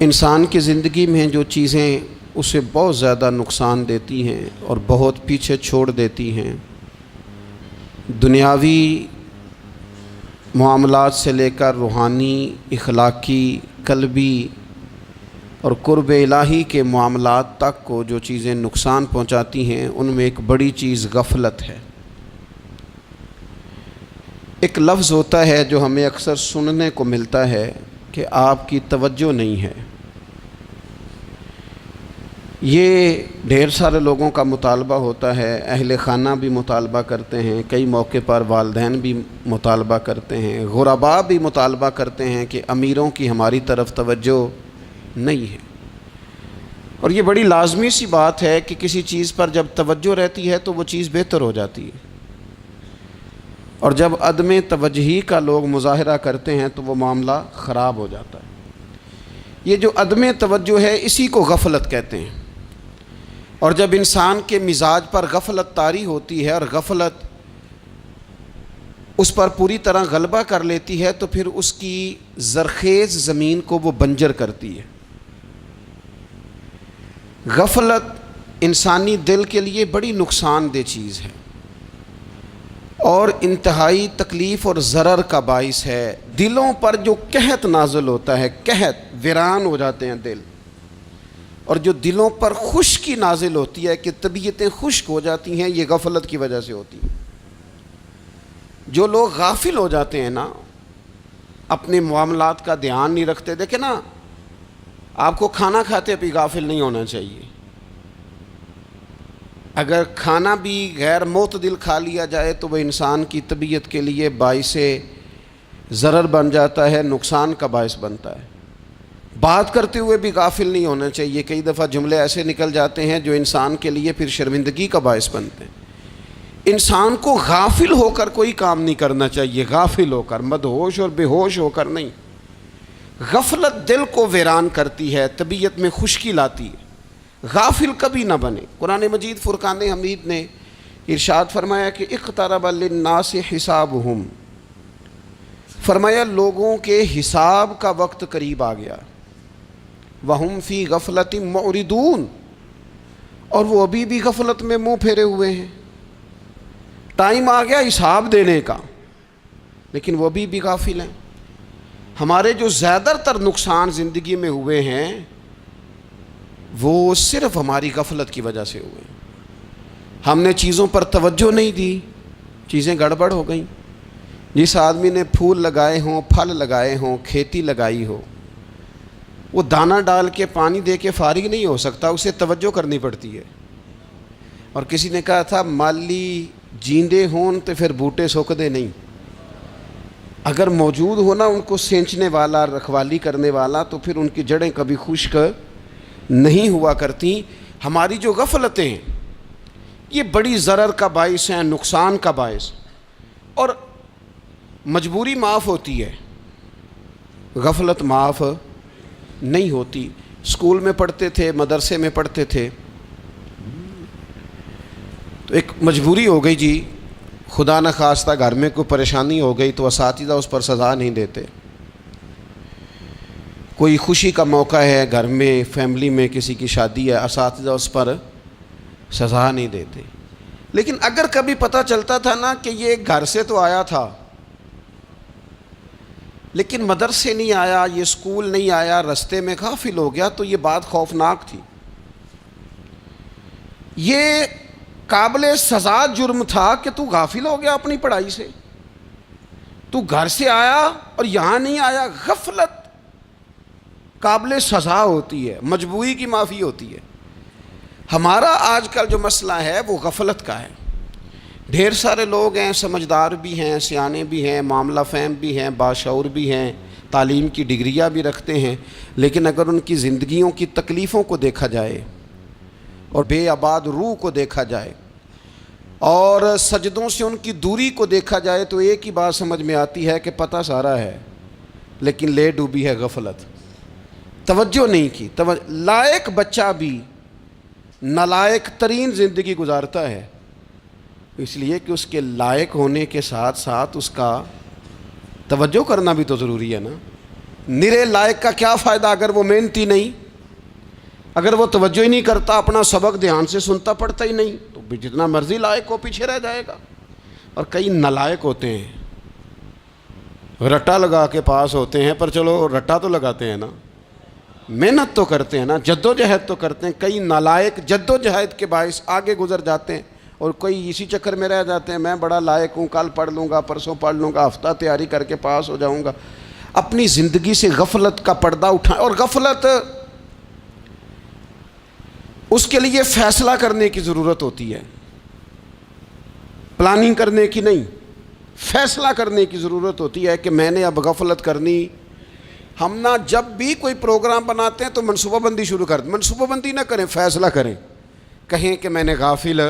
انسان کی زندگی میں جو چیزیں اسے بہت زیادہ نقصان دیتی ہیں اور بہت پیچھے چھوڑ دیتی ہیں، دنیاوی معاملات سے لے کر روحانی، اخلاقی، قلبی اور قرب الہی کے معاملات تک کو جو چیزیں نقصان پہنچاتی ہیں، ان میں ایک بڑی چیز غفلت ہے۔ ایک لفظ ہوتا ہے جو ہمیں اکثر سننے کو ملتا ہے کہ آپ کی توجہ نہیں ہے۔ یہ ڈھیر سارے لوگوں کا مطالبہ ہوتا ہے، اہل خانہ بھی مطالبہ کرتے ہیں، کئی موقع پر والدین بھی مطالبہ کرتے ہیں، غرباء بھی مطالبہ کرتے ہیں کہ امیروں کی ہماری طرف توجہ نہیں ہے۔ اور یہ بڑی لازمی سی بات ہے کہ کسی چیز پر جب توجہ رہتی ہے تو وہ چیز بہتر ہو جاتی ہے، اور جب عدم توجہی کا لوگ مظاہرہ کرتے ہیں تو وہ معاملہ خراب ہو جاتا ہے۔ یہ جو عدم توجہ ہے اسی کو غفلت کہتے ہیں، اور جب انسان کے مزاج پر غفلت طاری ہوتی ہے اور غفلت اس پر پوری طرح غلبہ کر لیتی ہے تو پھر اس کی زرخیز زمین کو وہ بنجر کرتی ہے۔ غفلت انسانی دل کے لیے بڑی نقصان دہ چیز ہے اور انتہائی تکلیف اور ضرر کا باعث ہے۔ دلوں پر جو قحط نازل ہوتا ہے، قحط، ویران ہو جاتے ہیں دل، اور جو دلوں پر خشکی نازل ہوتی ہے کہ طبیعتیں خشک ہو جاتی ہیں، یہ غفلت کی وجہ سے ہوتی ہیں۔ جو لوگ غافل ہو جاتے ہیں نا، اپنے معاملات کا دھیان نہیں رکھتے، دیکھیں نا، آپ کو کھانا کھاتے بھی غافل نہیں ہونا چاہیے۔ اگر کھانا بھی غیر معتدل کھا لیا جائے تو وہ انسان کی طبیعت کے لیے باعث ضرر بن جاتا ہے، نقصان کا باعث بنتا ہے۔ بات کرتے ہوئے بھی غافل نہیں ہونا چاہیے، کئی دفعہ جملے ایسے نکل جاتے ہیں جو انسان کے لیے پھر شرمندگی کا باعث بنتے ہیں۔ انسان کو غافل ہو کر کوئی کام نہیں کرنا چاہیے، غافل ہو کر، مدہوش اور بے ہوش ہو کر نہیں۔ غفلت دل کو ویران کرتی ہے، طبیعت میں خشکی لاتی ہے۔ غافل کبھی نہ بنے۔ قرآن مجید فرقان حمید نے ارشاد فرمایا کہ اقترب للناس حسابہم، فرمایا لوگوں کے حساب کا وقت قریب آ گیا، وہم فی غفلۃ معرضون، اور وہ ابھی بھی غفلت میں منہ پھیرے ہوئے ہیں۔ ٹائم آ گیا حساب دینے کا، لیکن وہ ابھی بھی غافل ہیں۔ ہمارے جو زیادہ تر نقصان زندگی میں ہوئے ہیں وہ صرف ہماری غفلت کی وجہ سے ہوئے۔ ہم نے چیزوں پر توجہ نہیں دی، چیزیں گڑبڑ ہو گئیں۔ جس آدمی نے پھول لگائے ہوں، پھل لگائے ہوں، کھیتی لگائی ہو، وہ دانہ ڈال کے پانی دے کے فارغ نہیں ہو سکتا، اسے توجہ کرنی پڑتی ہے۔ اور کسی نے کہا تھا مالی جیندے ہون تو پھر بوٹے سوکھدے نہیں۔ اگر موجود ہونا ان کو سینچنے والا، رکھوالی کرنے والا، تو پھر ان کی جڑیں کبھی خشک نہیں ہوا کرتی۔ ہماری جو غفلتیں ہیں یہ بڑی ضرر کا باعث ہیں، نقصان کا باعث، اور مجبوری معاف ہوتی ہے، غفلت معاف نہیں ہوتی۔ اسکول میں پڑھتے تھے، مدرسے میں پڑھتے تھے، تو ایک مجبوری ہو گئی جی، خدا نہ خواستہ گھر میں کوئی پریشانی ہو گئی تو اساتذہ اس پر سزا نہیں دیتے۔ کوئی خوشی کا موقع ہے گھر میں، فیملی میں کسی کی شادی ہے، اساتذہ اس پر سزا نہیں دیتے۔ لیکن اگر کبھی پتہ چلتا تھا نا کہ یہ گھر سے تو آیا تھا لیکن مدرسے نہیں آیا، یہ اسکول نہیں آیا، رستے میں غافل ہو گیا، تو یہ بات خوفناک تھی۔ یہ قابل سزا جرم تھا کہ تو غافل ہو گیا اپنی پڑھائی سے، تو گھر سے آیا اور یہاں نہیں آیا۔ غفلت قابل سزا ہوتی ہے، مجبوری کی معافی ہوتی ہے۔ ہمارا آج کل جو مسئلہ ہے وہ غفلت کا ہے۔ ڈھیر سارے لوگ ہیں، سمجھدار بھی ہیں، سیانے بھی ہیں، معاملہ فہم بھی ہیں، باشعور بھی ہیں، تعلیم کی ڈگریاں بھی رکھتے ہیں، لیکن اگر ان کی زندگیوں کی تکلیفوں کو دیکھا جائے اور بے آباد روح کو دیکھا جائے اور سجدوں سے ان کی دوری کو دیکھا جائے تو ایک ہی بات سمجھ میں آتی ہے کہ پتہ سارا ہے لیکن لے ڈوبی ہے غفلت، توجہ نہیں کی۔ لائق بچہ بھی نالائق ترین زندگی گزارتا ہے، اس لیے کہ اس کے لائق ہونے کے ساتھ ساتھ اس کا توجہ کرنا بھی تو ضروری ہے نا۔ نرے لائق کا کیا فائدہ اگر وہ محنتی نہیں، اگر وہ توجہ ہی نہیں کرتا، اپنا سبق دھیان سے سنتا پڑھتا ہی نہیں، تو بھی جتنا مرضی لائق ہو پیچھے رہ جائے گا۔ اور کئی نالائق ہوتے ہیں، رٹا لگا کے پاس ہوتے ہیں، پر چلو رٹا تو لگاتے ہیں نا، محنت تو کرتے ہیں نا، جد و جہد تو کرتے ہیں۔ کئی نالائق جد و جہد کے باعث آگے گزر جاتے ہیں، اور کوئی اسی چکر میں رہ جاتے ہیں، میں بڑا لائق ہوں، کل پڑھ لوں گا، پرسوں پڑھ لوں گا، ہفتہ تیاری کر کے پاس ہو جاؤں گا۔ اپنی زندگی سے غفلت کا پردہ اٹھائیں، اور غفلت اس کے لیے فیصلہ کرنے کی ضرورت ہوتی ہے، پلاننگ کرنے کی نہیں، فیصلہ کرنے کی ضرورت ہوتی ہے کہ میں نے اب غفلت کرنی۔ ہم نہ جب بھی کوئی پروگرام بناتے ہیں تو منصوبہ بندی شروع کر دیں، منصوبہ بندی نہ کریں، فیصلہ کریں، کہیں کہ میں نے غافل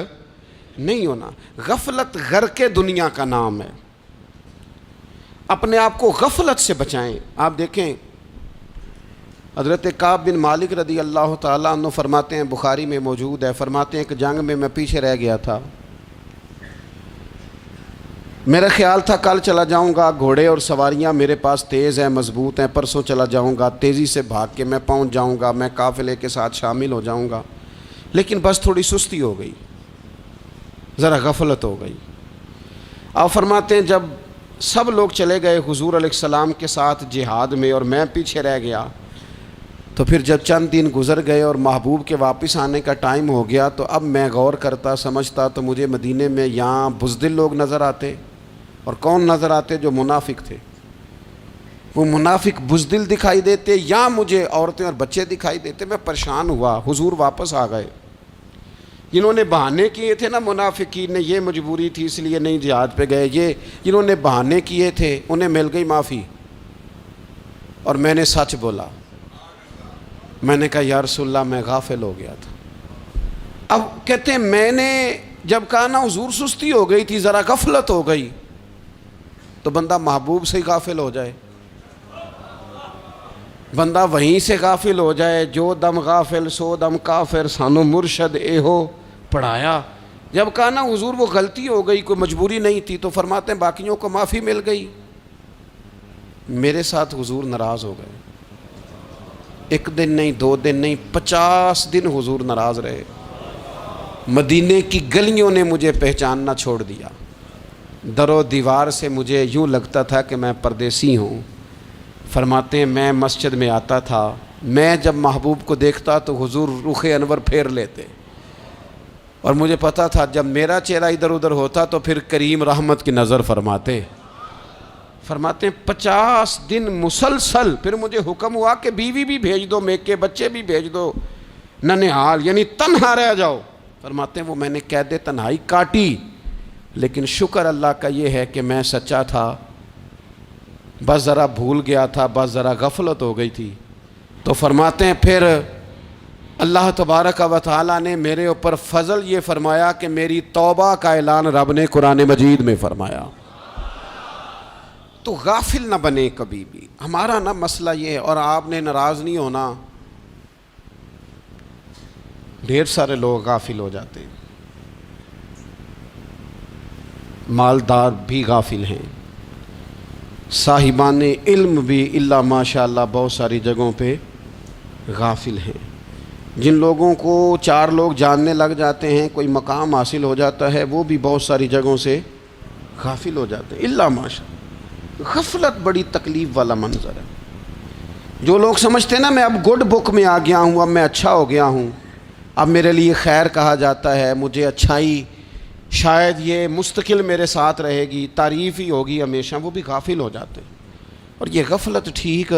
نہیں ہونا۔ غفلت غرق دنیا کا نام ہے، اپنے آپ کو غفلت سے بچائیں۔ آپ دیکھیں حضرت کعب بن مالک رضی اللہ تعالیٰ عنہ فرماتے ہیں، بخاری میں موجود ہے، فرماتے ہیں کہ جنگ میں پیچھے رہ گیا تھا، میرا خیال تھا کل چلا جاؤں گا، گھوڑے اور سواریاں میرے پاس تیز ہیں، مضبوط ہیں، پرسوں چلا جاؤں گا، تیزی سے بھاگ کے میں پہنچ جاؤں گا، میں قافلے کے ساتھ شامل ہو جاؤں گا، لیکن بس تھوڑی سستی ہو گئی، ذرا غفلت ہو گئی۔ آپ فرماتے ہیں جب سب لوگ چلے گئے حضور علیہ السلام کے ساتھ جہاد میں اور میں پیچھے رہ گیا، تو پھر جب چند دن گزر گئے اور محبوب کے واپس آنے کا ٹائم ہو گیا، تو اب میں غور کرتا سمجھتا تو مجھے مدینے میں یہاں بزدل لوگ نظر آتے، اور کون نظر آتے؟ جو منافق تھے، وہ منافق بزدل دکھائی دیتے، یا مجھے عورتیں اور بچے دکھائی دیتے۔ میں پریشان ہوا، حضور واپس آ گئے۔ جنہوں نے بہانے کیے تھے نا منافقین نے، یہ مجبوری تھی اس لیے نہیں جہاد پہ گئے، یہ جنہوں نے بہانے کیے تھے انہیں مل گئی معافی، اور میں نے سچ بولا، میں نے کہا یا رسول اللہ میں غافل ہو گیا تھا۔ اب کہتے ہیں میں نے جب کہا نا حضور سستی ہو گئی تھی، ذرا غفلت ہو گئی، تو بندہ محبوب سے ہی غافل ہو جائے، بندہ وہیں سے غافل ہو جائے۔ جو دم غافل سو دم کافر، سانو مرشد اے ہو پڑھایا۔ جب کہا نا حضور وہ غلطی ہو گئی، کوئی مجبوری نہیں تھی، تو فرماتے ہیں باقیوں کو معافی مل گئی، میرے ساتھ حضور ناراض ہو گئے۔ ایک دن نہیں، 2 دن نہیں، 50 دن حضور ناراض رہے۔ مدینے کی گلیوں نے مجھے پہچاننا چھوڑ دیا، در و دیوار سے مجھے یوں لگتا تھا کہ میں پردیسی ہوں۔ فرماتے ہیں میں مسجد میں آتا تھا، میں جب محبوب کو دیکھتا تو حضور رخ انور پھیر لیتے، اور مجھے پتا تھا جب میرا چہرہ ادھر ادھر ہوتا تو پھر کریم رحمت کی نظر فرماتے۔ فرماتے ہیں 50 دن مسلسل، پھر مجھے حکم ہوا کہ بیوی بھی بھیج دو، میکے بچے بھی بھیج دو، ننہال یعنی تنہا رہ جاؤ۔ فرماتے ہیں وہ میں نے قید تنہائی کاٹی، لیکن شکر اللہ کا یہ ہے کہ میں سچا تھا، بس ذرا بھول گیا تھا، بس ذرا غفلت ہو گئی تھی۔ تو فرماتے ہیں پھر اللہ تبارک و تعالیٰ نے میرے اوپر فضل یہ فرمایا کہ میری توبہ کا اعلان رب نے قرآن مجید میں فرمایا۔ تو غافل نہ بنے کبھی بھی، ہمارا نہ مسئلہ یہ ہے، اور آپ نے ناراض نہیں ہونا۔ ڈھیر سارے لوگ غافل ہو جاتے ہیں، مالدار بھی غافل ہیں، صاحبان علم بھی الا ماشاء اللہ بہت ساری جگہوں پہ غافل ہیں۔ جن لوگوں کو 4 لوگ جاننے لگ جاتے ہیں، کوئی مقام حاصل ہو جاتا ہے، وہ بھی بہت ساری جگہوں سے غافل ہو جاتے ہیں الا ماشاء اللہ۔ غفلت بڑی تکلیف والا منظر ہے۔ جو لوگ سمجھتے ہیں نا میں اب گڈ بک میں آ گیا ہوں، اب میں اچھا ہو گیا ہوں، اب میرے لیے خیر کہا جاتا ہے، مجھے اچھائی شاید یہ مستقل میرے ساتھ رہے گی، تعریف ہی ہوگی ہمیشہ، وہ بھی غافل ہو جاتے ہیں۔ اور یہ غفلت ٹھیک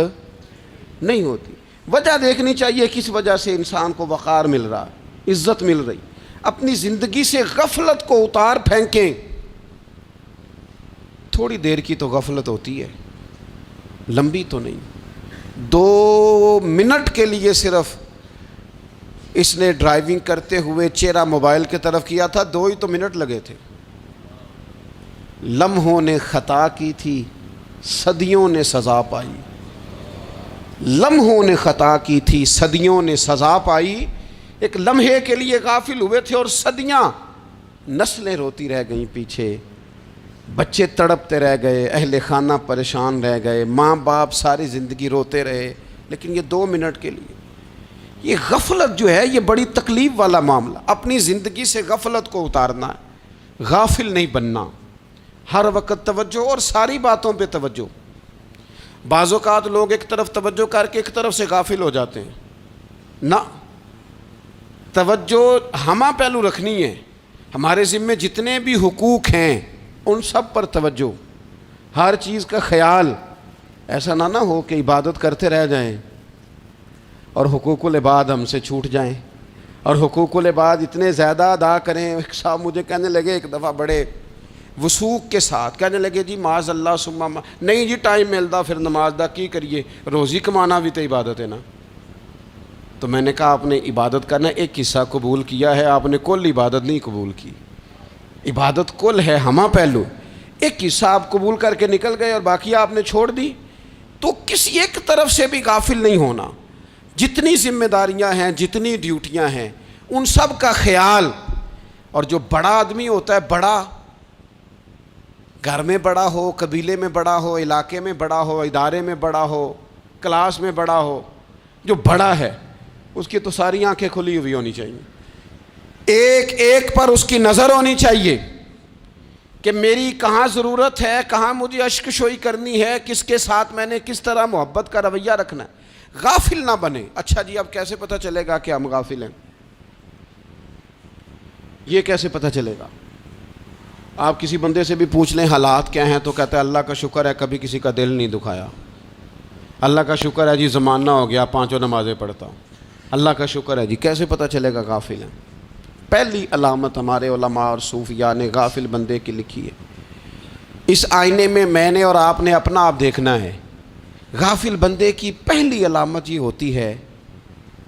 نہیں ہوتی۔ وجہ دیکھنی چاہیے کس وجہ سے انسان کو وقار مل رہا، عزت مل رہی۔ اپنی زندگی سے غفلت کو اتار پھینکیں۔ تھوڑی دیر کی تو غفلت ہوتی ہے، لمبی تو نہیں۔ 2 منٹ کے لیے صرف اس نے ڈرائیونگ کرتے ہوئے چہرہ موبائل کی طرف کیا تھا، 2 ہی تو منٹ لگے تھے۔ لمحوں نے خطا کی تھی، صدیوں نے سزا پائی۔ لمحوں نے خطا کی تھی، صدیوں نے سزا پائی۔ ایک لمحے کے لیے غافل ہوئے تھے اور صدیاں، نسلیں روتی رہ گئیں پیچھے۔ بچے تڑپتے رہ گئے، اہل خانہ پریشان رہ گئے، ماں باپ ساری زندگی روتے رہے، لیکن یہ 2 منٹ کے لیے یہ غفلت جو ہے یہ بڑی تکلیف والا معاملہ. اپنی زندگی سے غفلت کو اتارنا ہے، غافل نہیں بننا، ہر وقت توجہ اور ساری باتوں پہ توجہ. بعض اوقات لوگ ایک طرف توجہ کر کے ایک طرف سے غافل ہو جاتے ہیں. نہ، توجہ ہمہ پہلو رکھنی ہے. ہمارے ذمے جتنے بھی حقوق ہیں ان سب پر توجہ، ہر چیز کا خیال. ایسا نہ ہو کہ عبادت کرتے رہ جائیں اور حقوق العباد ہم سے چھوٹ جائیں، اور حقوق العباد اتنے زیادہ ادا کریں. ایک صاحب مجھے کہنے لگے ایک دفعہ بڑے وثوق کے ساتھ کہنے لگے جی معاذ اللہ ثم نہیں جی ٹائم ملتا پھر نماز دا کی کریے، روزی کمانا بھی تو عبادت ہے نا. تو میں نے کہا آپ نے عبادت کرنا ایک حصہ قبول کیا ہے، آپ نے کل عبادت نہیں قبول کی. عبادت کل ہے، ہمہ پہلو. ایک حصہ آپ قبول کر کے نکل گئے اور باقی آپ نے چھوڑ دی. تو کسی ایک طرف سے بھی غافل نہیں ہونا. جتنی ذمہ داریاں ہیں، جتنی ڈیوٹیاں ہیں، ان سب کا خیال. اور جو بڑا آدمی ہوتا ہے، بڑا گھر میں بڑا ہو، قبیلے میں بڑا ہو، علاقے میں بڑا ہو، ادارے میں بڑا ہو، کلاس میں بڑا ہو، جو بڑا ہے اس کی تو ساری آنکھیں کھلی ہوئی ہونی چاہیے. ایک ایک پر اس کی نظر ہونی چاہیے کہ میری کہاں ضرورت ہے، کہاں مجھے اشک شوئی کرنی ہے، کس کے ساتھ میں نے کس طرح محبت کا رویہ رکھنا ہے. غافل نہ بنے. اچھا جی اب کیسے پتہ چلے گا کہ ہم غافل ہیں؟ یہ کیسے پتہ چلے گا؟ آپ کسی بندے سے بھی پوچھ لیں حالات کیا ہیں تو کہتا ہے اللہ کا شکر ہے کبھی کسی کا دل نہیں دکھایا، اللہ کا شکر ہے جی زمانہ ہو گیا 5 نمازیں پڑھتا ہوں، اللہ کا شکر ہے جی. کیسے پتہ چلے گا غافل ہیں؟ پہلی علامت ہمارے علماء اور صوفیاء نے غافل بندے کی لکھی ہے. اس آئینے میں نے اور آپ نے اپنا آپ دیکھنا ہے. غافل بندے کی پہلی علامت یہ ہوتی ہے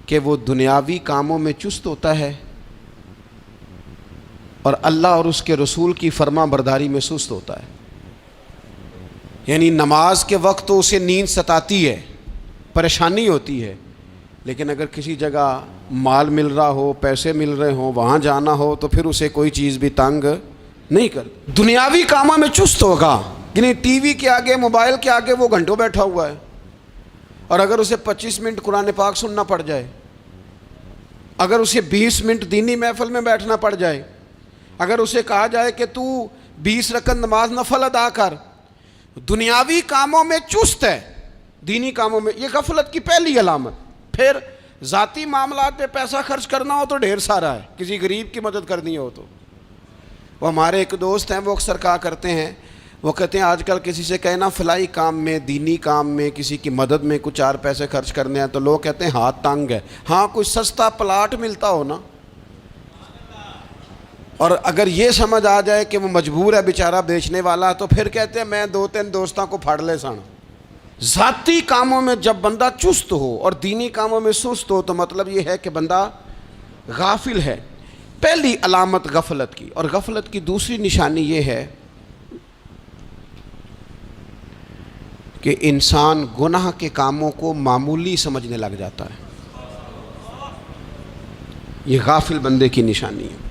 کہ وہ دنیاوی کاموں میں چست ہوتا ہے اور اللہ اور اس کے رسول کی فرما برداری میں سست ہوتا ہے. یعنی نماز کے وقت تو اسے نیند ستاتی ہے، پریشانی ہوتی ہے، لیکن اگر کسی جگہ مال مل رہا ہو، پیسے مل رہے ہوں، وہاں جانا ہو تو پھر اسے کوئی چیز بھی تنگ نہیں کر. دنیاوی کاموں میں چست ہوگا، یعنی ٹی وی کے آگے، موبائل کے آگے وہ گھنٹوں بیٹھا ہوا ہے. اور اگر اسے 25 منٹ قرآن پاک سننا پڑ جائے، اگر اسے 20 منٹ دینی محفل میں بیٹھنا پڑ جائے، اگر اسے کہا جائے کہ تو 20 رکعت نماز نفل ادا کر، دنیاوی کاموں میں چست ہے، دینی کاموں میں، یہ غفلت کی پہلی علامت. پھر ذاتی معاملات پہ پیسہ خرچ کرنا ہو تو ڈھیر سارا ہے، کسی غریب کی مدد کرنی ہو تو. وہ ہمارے ایک دوست ہیں، وہ اکثر کہا کرتے ہیں، وہ کہتے ہیں آج کل کسی سے کہنا فلائی کام میں، دینی کام میں، کسی کی مدد میں کچھ 4 پیسے خرچ کرنے ہیں تو لوگ کہتے ہیں ہاتھ تنگ ہے. ہاں کوئی سستا پلاٹ ملتا ہو نا، اور اگر یہ سمجھ آ جائے کہ وہ مجبور ہے بیچارہ بیچنے والا، تو پھر کہتے ہیں میں 2-3 دوستوں کو پھاڑ لے سن. ذاتی کاموں میں جب بندہ چست ہو اور دینی کاموں میں سست ہو تو مطلب یہ ہے کہ بندہ غافل ہے. پہلی علامت غفلت کی. اور غفلت کی دوسری نشانی یہ ہے کہ انسان گناہ کے کاموں کو معمولی سمجھنے لگ جاتا ہے. یہ غافل بندے کی نشانی ہے.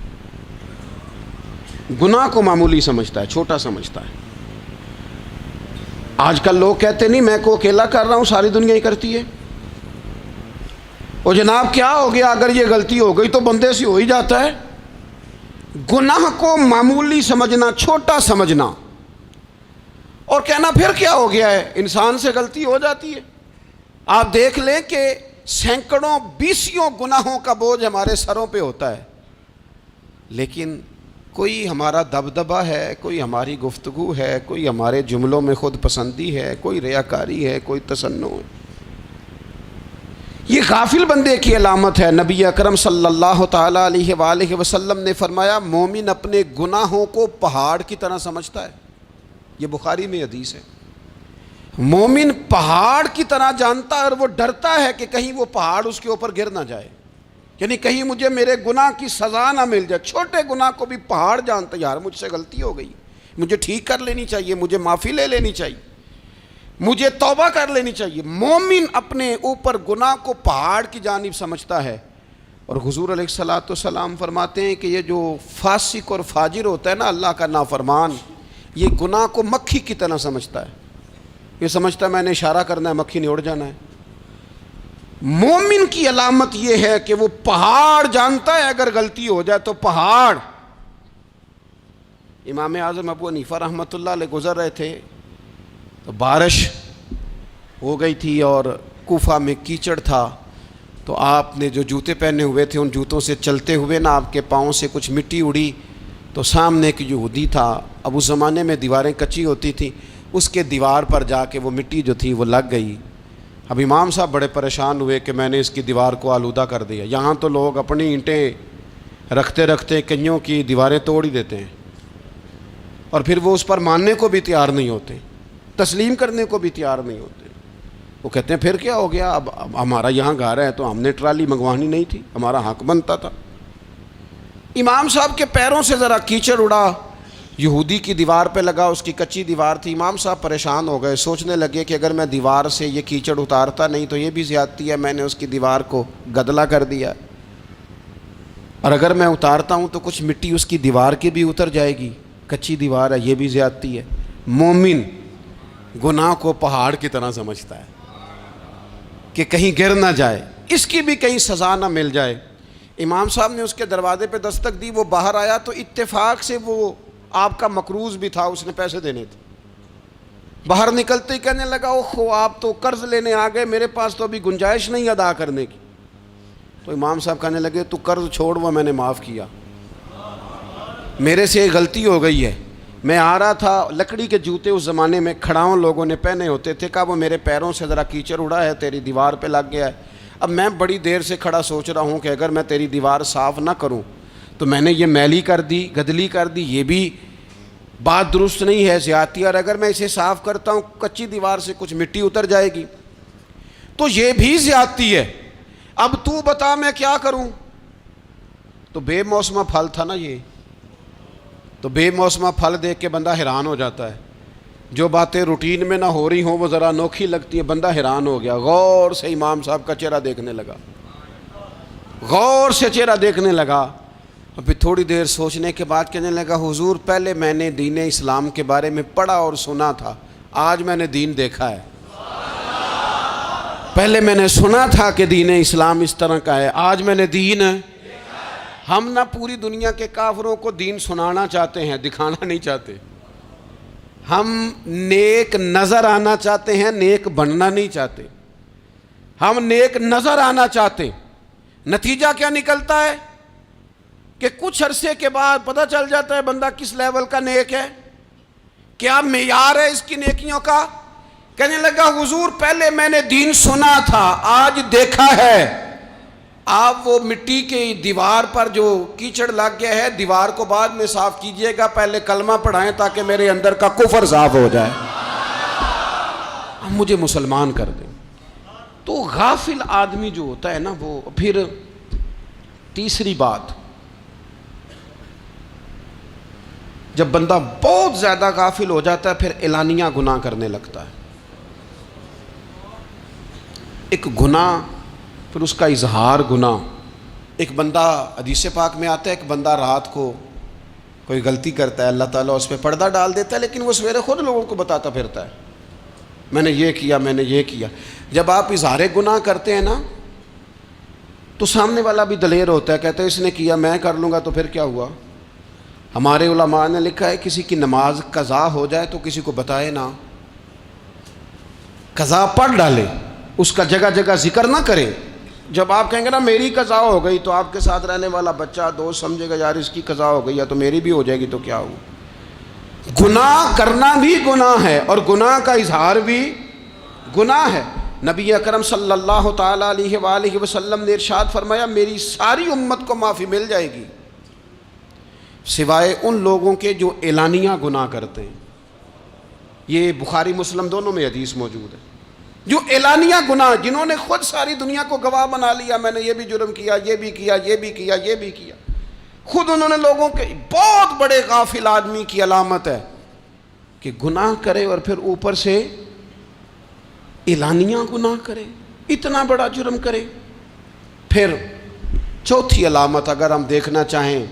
گناہ کو معمولی سمجھتا ہے، چھوٹا سمجھتا ہے. آج کل لوگ کہتے نہیں میں کو اکیلا کر رہا ہوں، ساری دنیا ہی کرتی ہے. اور جناب کیا ہو گیا، اگر یہ غلطی ہو گئی تو بندے سے ہو ہی جاتا ہے. گناہ کو معمولی سمجھنا، چھوٹا سمجھنا اور کہنا پھر کیا ہو گیا ہے، انسان سے غلطی ہو جاتی ہے. آپ دیکھ لیں کہ سینکڑوں بیسیوں گناہوں کا بوجھ ہمارے سروں پہ ہوتا ہے، لیکن کوئی ہمارا دبدبہ ہے، کوئی ہماری گفتگو ہے، کوئی ہمارے جملوں میں خود پسندی ہے، کوئی ریاکاری ہے، کوئی تصنع ہے. یہ غافل بندے کی علامت ہے. نبی اکرم صلی اللہ تعالیٰ علیہ وآلہ وسلم نے فرمایا مومن اپنے گناہوں کو پہاڑ کی طرح سمجھتا ہے. یہ بخاری میں حدیث ہے. مومن پہاڑ کی طرح جانتا ہے اور وہ ڈرتا ہے کہ کہیں وہ پہاڑ اس کے اوپر گر نہ جائے، یعنی کہیں مجھے میرے گناہ کی سزا نہ مل جائے. چھوٹے گناہ کو بھی پہاڑ جانتا ہے، یار مجھ سے غلطی ہو گئی، مجھے ٹھیک کر لینی چاہیے، مجھے معافی لے لینی چاہیے، مجھے توبہ کر لینی چاہیے. مومن اپنے اوپر گناہ کو پہاڑ کی جانب سمجھتا ہے. اور حضور علیہ الصلوۃ والسلام فرماتے ہیں کہ یہ جو فاسق اور فاجر ہوتا ہے نا، اللہ کا نافرمان، یہ گناہ کو مکھی کی طرح سمجھتا ہے، یہ سمجھتا ہے میں نے اشارہ کرنا ہے مکھی نے اڑ جانا ہے۔ مومن کی علامت یہ ہے کہ وہ پہاڑ جانتا ہے اگر غلطی ہو جائے تو پہاڑ۔ امام اعظم ابو حنیفہ رحمۃ اللہ علیہ گزر رہے تھے تو بارش ہو گئی تھی اور کوفہ میں کیچڑ تھا، تو آپ نے جو جوتے پہنے ہوئے تھے ان جوتوں سے چلتے ہوئے نا آپ کے پاؤں سے کچھ مٹی اڑی، تو سامنے ایک یہودی تھا، اب اس زمانے میں دیواریں کچی ہوتی تھیں، اس کے دیوار پر جا کے وہ مٹی جو تھی وہ لگ گئی۔ اب امام صاحب بڑے پریشان ہوئے کہ میں نے اس کی دیوار کو آلودہ کر دیا۔ یہاں تو لوگ اپنی اینٹیں رکھتے رکھتے کئیوں کی دیواریں توڑ ہی دیتے ہیں، اور پھر وہ اس پر ماننے کو بھی تیار نہیں ہوتے، تسلیم کرنے کو بھی تیار نہیں ہوتے۔ وہ کہتے ہیں پھر کیا ہو گیا، اب ہمارا یہاں گھر ہے تو ہم نے ٹرالی منگوانی نہیں تھی، ہمارا حق بنتا تھا۔ امام صاحب کے پیروں سے ذرا کیچڑ اڑا، یہودی کی دیوار پہ لگا، اس کی کچی دیوار تھی۔ امام صاحب پریشان ہو گئے، سوچنے لگے کہ اگر میں دیوار سے یہ کیچڑ اتارتا نہیں تو یہ بھی زیادتی ہے، میں نے اس کی دیوار کو گدلا کر دیا، اور اگر میں اتارتا ہوں تو کچھ مٹی اس کی دیوار کی بھی اتر جائے گی، کچی دیوار ہے، یہ بھی زیادتی ہے۔ مومن گناہ کو پہاڑ کی طرح سمجھتا ہے کہ کہیں گر نہ جائے، اس کی بھی کہیں سزا نہ مل جائے۔ امام صاحب نے اس کے دروازے پہ دستک دی، وہ باہر آیا تو اتفاق سے وہ آپ کا مقروض بھی تھا، اس نے پیسے دینے تھے۔ باہر نکلتے ہی کہنے لگا اوہو آپ تو قرض لینے آ گئے، میرے پاس تو ابھی گنجائش نہیں ادا کرنے کی۔ تو امام صاحب کہنے لگے تو قرض چھوڑ، وہ میں نے معاف کیا، میرے سے غلطی ہو گئی ہے۔ میں آ رہا تھا، لکڑی کے جوتے اس زمانے میں کھڑاؤں لوگوں نے پہنے ہوتے تھے، کہا وہ میرے پیروں سے ذرا کیچڑ اڑا ہے، تیری دیوار پہ لگ گیا ہے۔ اب میں بڑی دیر سے کھڑا سوچ رہا ہوں کہ اگر میں تیری دیوار صاف نہ کروں تو میں نے یہ میلی کر دی، گدلی کر دی، یہ بھی بات درست نہیں ہے، زیادتی، اور اگر میں اسے صاف کرتا ہوں کچی دیوار سے کچھ مٹی اتر جائے گی تو یہ بھی زیادتی ہے، اب تو بتا میں کیا کروں۔ تو بے موسمہ پھل تھا نا یہ، تو بے موسمہ پھل دیکھ کے بندہ حیران ہو جاتا ہے، جو باتیں روٹین میں نہ ہو رہی ہوں وہ ذرا انوکھی لگتی ہیں، بندہ حیران ہو گیا، غور سے امام صاحب کا چہرہ دیکھنے لگا، غور سے چہرہ دیکھنے لگا، اور پھر تھوڑی دیر سوچنے کے بعد کہنے لگا حضور پہلے میں نے دین اسلام کے بارے میں پڑھا اور سنا تھا، آج میں نے دین دیکھا ہے۔ پہلے میں نے سنا تھا کہ دین اسلام اس طرح کا ہے، آج میں نے دین۔ ہم نہ پوری دنیا کے کافروں کو دین سنانا چاہتے ہیں، دکھانا نہیں چاہتے، ہم نیک نظر آنا چاہتے ہیں، نیک بننا نہیں چاہتے، ہم نیک نظر آنا چاہتے۔ نتیجہ کیا نکلتا ہے کہ کچھ عرصے کے بعد پتہ چل جاتا ہے بندہ کس لیول کا نیک ہے، کیا معیار ہے اس کی نیکیوں کا۔ کہنے لگا حضور پہلے میں نے دین سنا تھا، آج دیکھا ہے۔ آپ وہ مٹی کی دیوار پر جو کیچڑ لگ گیا ہے، دیوار کو بعد میں صاف کیجئے گا، پہلے کلمہ پڑھائیں تاکہ میرے اندر کا کفر صاف ہو جائے، مجھے مسلمان کر دیں۔ تو غافل آدمی جو ہوتا ہے نا وہ پھر تیسری بات، جب بندہ بہت زیادہ غافل ہو جاتا ہے پھر اعلانیہ گناہ کرنے لگتا ہے۔ ایک گناہ پھر اس کا اظہار گناہ۔ ایک بندہ حدیث پاک میں آتا ہے، ایک بندہ رات کو کوئی غلطی کرتا ہے، اللہ تعالیٰ اس پہ پردہ ڈال دیتا ہے، لیکن وہ سویرے خود لوگوں کو بتاتا پھرتا ہے میں نے یہ کیا، میں نے یہ کیا۔ جب آپ اظہار گناہ کرتے ہیں نا تو سامنے والا بھی دلیر ہوتا ہے، کہتا ہے اس نے کیا میں کر لوں گا تو پھر کیا ہوا۔ ہمارے علماء نے لکھا ہے کسی کی نماز قضا ہو جائے تو کسی کو بتائے نہ، قضا پڑھ ڈالے، اس کا جگہ جگہ ذکر نہ کرے۔ جب آپ کہیں گے نا میری قضا ہو گئی تو آپ کے ساتھ رہنے والا بچہ دوست سمجھے گا یار اس کی قضا ہو گئی ہے تو میری بھی ہو جائے گی تو کیا ہو۔ گناہ کرنا بھی گناہ ہے اور گناہ کا اظہار بھی گناہ ہے۔ نبی اکرم صلی اللہ تعالیٰ علیہ وآلہ وسلم نے ارشاد فرمایا میری ساری امت کو معافی مل جائے گی سوائے ان لوگوں کے جو اعلانیہ گناہ کرتے ہیں۔ یہ بخاری مسلم دونوں میں حدیث موجود ہے۔ جو اعلانیہ گناہ، جنہوں نے خود ساری دنیا کو گواہ بنا لیا، میں نے یہ بھی جرم کیا، یہ بھی کیا، یہ بھی کیا، یہ بھی کیا، خود انہوں نے لوگوں کے، بہت بڑے غافل آدمی کی علامت ہے کہ گناہ کرے اور پھر اوپر سے اعلانیہ گناہ کرے، اتنا بڑا جرم کرے۔ پھر چوتھی علامت اگر ہم دیکھنا چاہیں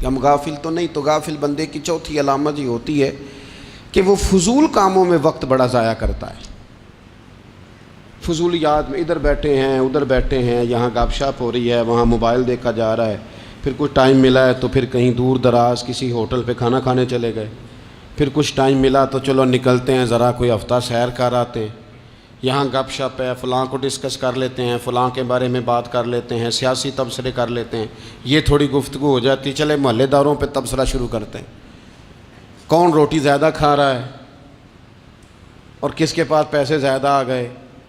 کہ ہم غافل تو نہیں، تو غافل بندے کی چوتھی علامت یہ ہوتی ہے کہ وہ فضول کاموں میں وقت بڑا ضائع کرتا ہے، فضولیات میں، ادھر بیٹھے ہیں ادھر بیٹھے ہیں، یہاں گپ شپ ہو رہی ہے، وہاں موبائل دیکھا جا رہا ہے، پھر کچھ ٹائم ملا ہے تو پھر کہیں دور دراز کسی ہوٹل پہ کھانا کھانے چلے گئے، پھر کچھ ٹائم ملا تو چلو نکلتے ہیں ذرا کوئی ہفتہ سیر کر آتے ہیں، یہاں گپ شپ ہے، فلاں کو ڈسکس کر لیتے ہیں، فلاں کے بارے میں بات کر لیتے ہیں، سیاسی تبصرے کر لیتے ہیں، یہ تھوڑی گفتگو ہو جاتی، چلے محلے داروں پہ تبصرہ شروع کرتے ہیں، کون روٹی زیادہ کھا رہا ہے اور کس کے پاس پیسے زیادہ آ گئے،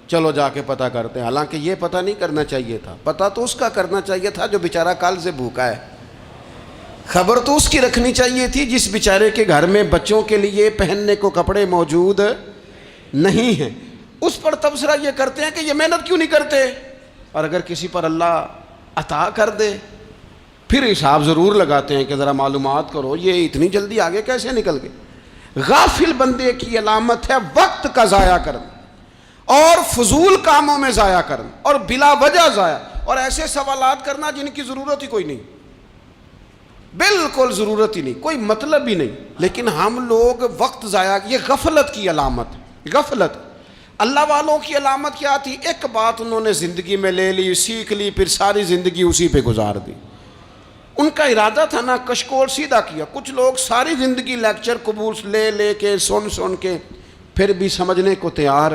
چلو جا کے پتہ کرتے ہیں۔ حالانکہ یہ پتہ نہیں کرنا چاہیے تھا، پتہ تو اس کا کرنا چاہیے تھا جو بیچارہ کل سے بھوکا ہے، خبر تو اس کی رکھنی چاہیے تھی جس بیچارے کے گھر میں بچوں کے لیے پہننے کو کپڑے موجود نہیں ہیں، اس پر تبصرہ یہ کرتے ہیں کہ یہ محنت کیوں نہیں کرتے، اور اگر کسی پر اللہ عطا کر دے پھر حساب ضرور لگاتے ہیں کہ ذرا معلومات کرو یہ اتنی جلدی آگے کیسے نکل گئے۔ غافل بندے کی علامت ہے وقت کا ضائع کرنا اور فضول کاموں میں ضائع کرنا اور بلا وجہ ضائع، اور ایسے سوالات کرنا جن کی ضرورت ہی کوئی نہیں، بالکل ضرورت ہی نہیں، کوئی مطلب ہی نہیں، لیکن ہم لوگ وقت ضائع، یہ غفلت کی علامت، غفلت۔ اللہ والوں کی علامت کیا تھی؟ ایک بات انہوں نے زندگی میں لے لی، سیکھ لی، پھر ساری زندگی اسی پہ گزار دی۔ ان کا ارادہ تھا نا کشکول سیدھا کیا۔ کچھ لوگ ساری زندگی لیکچر قبول لے کے سن کے پھر بھی سمجھنے کو تیار،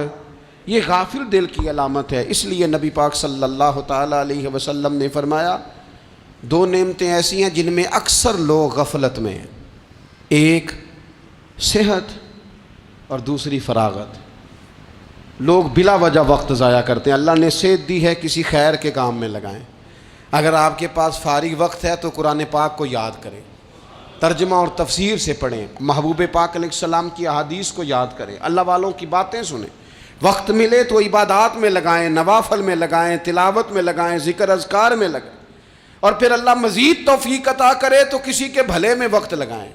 یہ غافل دل کی علامت ہے۔ اس لیے نبی پاک صلی اللہ تعالیٰ علیہ وسلم نے فرمایا دو نعمتیں ایسی ہیں جن میں اکثر لوگ غفلت میں ہیں، ایک صحت اور دوسری فراغت۔ لوگ بلا وجہ وقت ضائع کرتے ہیں۔ اللہ نے صحت دی ہے، کسی خیر کے کام میں لگائیں۔ اگر آپ کے پاس فارغ وقت ہے تو قرآن پاک کو یاد کریں، ترجمہ اور تفسیر سے پڑھیں، محبوب پاک علیہ السلام کی احادیث کو یاد کریں، اللہ والوں کی باتیں سنیں۔ وقت ملے تو عبادات میں لگائیں، نوافل میں لگائیں، تلاوت میں لگائیں، ذکر اذکار میں لگائیں، اور پھر اللہ مزید توفیق عطا کرے تو کسی کے بھلے میں وقت لگائیں،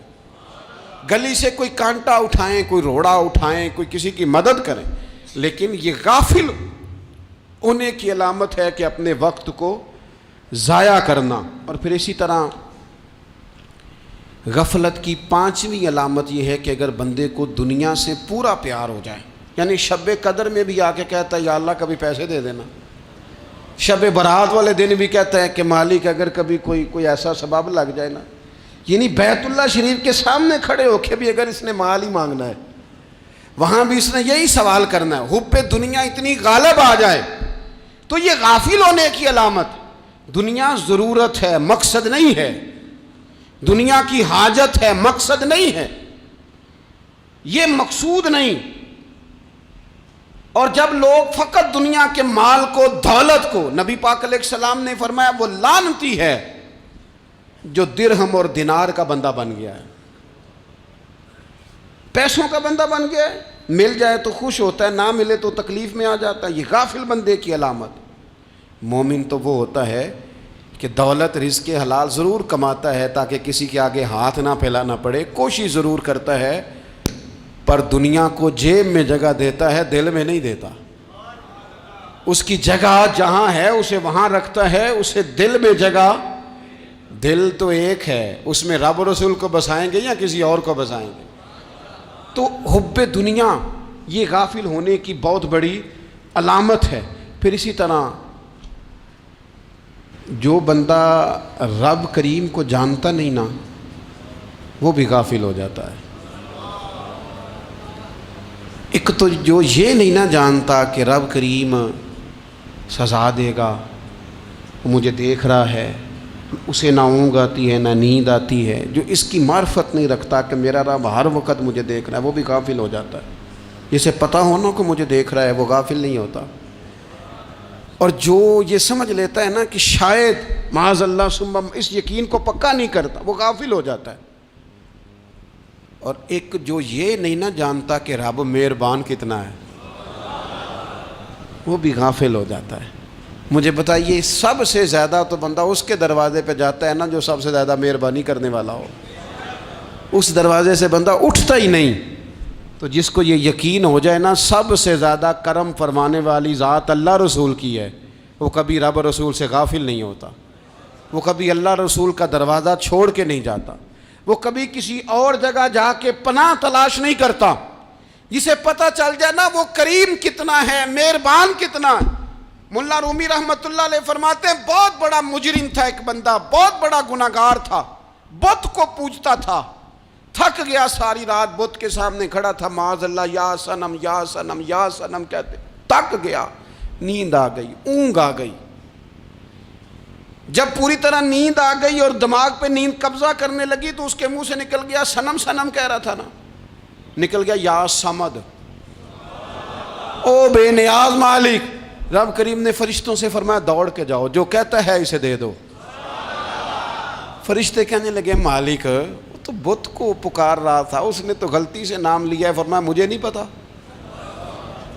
گلی سے کوئی کانٹا اٹھائیں، کوئی روڑا اٹھائیں، کوئی کسی کی مدد کریں۔ لیکن یہ غافل ہونے کی علامت ہے کہ اپنے وقت کو ضائع کرنا۔ اور پھر اسی طرح غفلت کی پانچویں علامت یہ ہے کہ اگر بندے کو دنیا سے پورا پیار ہو جائے، یعنی شب قدر میں بھی آ کے کہتا ہے یا اللہ کبھی پیسے دے دینا، شب برات والے دن بھی کہتا ہے کہ مالک اگر کبھی کوئی ایسا سبب لگ جائے نا، یعنی بیت اللہ شریف کے سامنے کھڑے ہو کے بھی اگر اس نے مال ہی مانگنا ہے وہاں بھی اس نے یہی سوال کرنا ہے، حب دنیا اتنی غالب آ جائے تو یہ غافل ہونے کی علامت۔ دنیا ضرورت ہے، مقصد نہیں ہے، دنیا کی حاجت ہے، مقصد نہیں ہے، یہ مقصود نہیں۔ اور جب لوگ فقط دنیا کے مال کو، دولت کو، نبی پاک علیہ السلام نے فرمایا وہ لعنتی ہے جو درہم اور دینار کا بندہ بن گیا ہے، پیسوں کا بندہ بن گیا ہے، مل جائے تو خوش ہوتا ہے، نہ ملے تو تکلیف میں آ جاتا ہے۔ یہ غافل بندے کی علامت۔ مومن تو وہ ہوتا ہے کہ دولت رزق حلال ضرور کماتا ہے تاکہ کسی کے آگے ہاتھ نہ پھیلانا پڑے، کوشش ضرور کرتا ہے، پر دنیا کو جیب میں جگہ دیتا ہے، دل میں نہیں دیتا۔ اس کی جگہ جہاں ہے اسے وہاں رکھتا ہے، اسے دل میں جگہ، دل تو ایک ہے، اس میں رب و رسول کو بسائیں گے یا کسی اور کو بسائیں گے؟ تو حب دنیا یہ غافل ہونے کی بہت بڑی علامت ہے۔ پھر اسی طرح جو بندہ رب کریم کو جانتا نہیں نا وہ بھی غافل ہو جاتا ہے۔ ایک تو جو یہ نہیں نہ جانتا کہ رب کریم سزا دے گا، وہ مجھے دیکھ رہا ہے، اسے نہ اونگ آتی ہے نہ نیند آتی ہے، جو اس کی معرفت نہیں رکھتا کہ میرا رب ہر وقت مجھے دیکھ رہا ہے، وہ بھی غافل ہو جاتا ہے۔ جسے پتہ ہونا کہ مجھے دیکھ رہا ہے وہ غافل نہیں ہوتا۔ اور جو یہ سمجھ لیتا ہے نا کہ شاید معاذ اللہ ثم، اس یقین کو پکا نہیں کرتا، وہ غافل ہو جاتا ہے۔ اور ایک جو یہ نہیں نہ جانتا کہ رب مہربان کتنا ہے، وہ بھی غافل ہو جاتا ہے۔ مجھے بتائیے سب سے زیادہ تو بندہ اس کے دروازے پہ جاتا ہے نا جو سب سے زیادہ مہربانی کرنے والا ہو، اس دروازے سے بندہ اٹھتا ہی نہیں۔ تو جس کو یہ یقین ہو جائے نا سب سے زیادہ کرم فرمانے والی ذات اللہ رسول کی ہے، وہ کبھی رب رسول سے غافل نہیں ہوتا۔ وہ کبھی اللہ رسول کا دروازہ چھوڑ کے نہیں جاتا، وہ کبھی کسی اور جگہ جا کے پناہ تلاش نہیں کرتا۔ جسے پتہ چل جائے نا وہ کریم کتنا ہے، مہربان کتنا ہے۔ ملا رومی رحمت اللہ علیہ فرماتے ہیں بہت بڑا مجرم تھا ایک بندہ، بہت بڑا گناہگار تھا، بت کو پوجتا تھا، تھک گیا، ساری رات بت کے سامنے کھڑا تھا، معاذ اللہ یا صنم یا صنم یا صنم کہتے، تھک گیا، نیند آ گئی، اونگ آ گئی۔ جب پوری طرح نیند آ گئی اور دماغ پہ نیند قبضہ کرنے لگی تو اس کے منہ سے نکل گیا، صنم صنم کہہ رہا تھا نا، نکل گیا یا صمد، او بے نیاز مالک۔ رب کریم نے فرشتوں سے فرمایا دوڑ کے جاؤ، جو کہتا ہے اسے دے دو۔ فرشتے کہنے لگے مالک وہ تو بت کو پکار رہا تھا، اس نے تو غلطی سے نام لیا ہے۔ فرمایا مجھے نہیں پتا،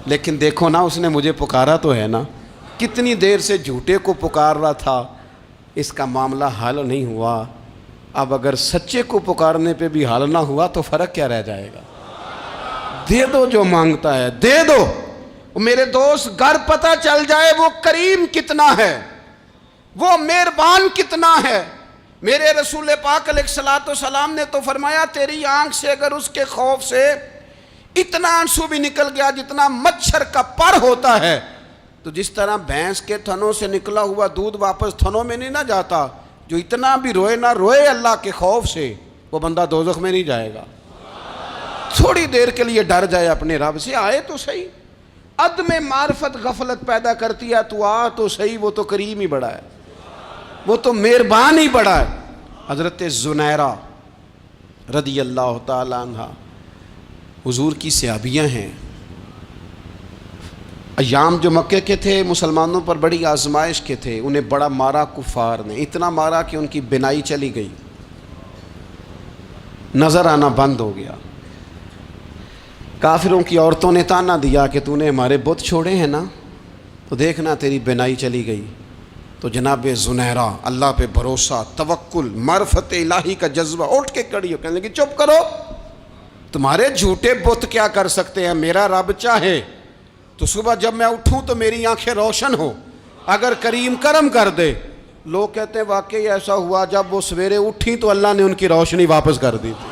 لیکن دیکھو نا اس نے مجھے پکارا تو ہے نا، کتنی دیر سے جھوٹے کو پکار رہا تھا، اس کا معاملہ حل نہیں ہوا، اب اگر سچے کو پکارنے پہ بھی حل نہ ہوا تو فرق کیا رہ جائے گا؟ دے دو جو مانگتا ہے، دے دو۔ میرے دوست گھر پتہ چل جائے وہ کریم کتنا ہے، وہ مہربان کتنا ہے۔ میرے رسول پاک علیہ الصلوۃ والسلام نے تو فرمایا تیری آنکھ سے اگر اس کے خوف سے اتنا آنسو بھی نکل گیا جتنا مچھر کا پر ہوتا ہے، تو جس طرح بھینس کے تھنوں سے نکلا ہوا دودھ واپس تھنوں میں نہیں نہ جاتا، جو اتنا بھی روئے نہ روئے اللہ کے خوف سے، وہ بندہ دوزخ میں نہیں جائے گا۔ تھوڑی دیر کے لیے ڈر جائے اپنے رب سے، آئے تو صحیح۔ عدم معرفت غفلت پیدا کرتی ہے، تو آ تو صحیح، وہ تو کریم ہی بڑا ہے، وہ تو مہربان ہی بڑا ہے۔ حضرت زنیرہ رضی اللہ تعالی عنہ حضور کی صحابیاں ہیں۔ ایام جو مکے کے تھے مسلمانوں پر بڑی آزمائش کے تھے، انہیں بڑا مارا کفار نے، اتنا مارا کہ ان کی بینائی چلی گئی، نظر آنا بند ہو گیا۔ کافروں کی عورتوں نے تانا دیا کہ تو نے ہمارے بت چھوڑے ہیں نا، تو دیکھنا تیری بینائی چلی گئی۔ تو جناب زنیرہ اللہ پہ بھروسہ، توکل، معرفت الہی کا جذبہ، اٹھ کے کھڑی ہو، کہنے لگی چپ کرو، تمہارے جھوٹے بت کیا کر سکتے ہیں، میرا رب چاہے تو صبح جب میں اٹھوں تو میری آنکھیں روشن ہو، اگر کریم کرم کر دے۔ لوگ کہتے ہیں واقعی ایسا ہوا، جب وہ سویرے اٹھیں تو اللہ نے ان کی روشنی واپس کر دی تھی۔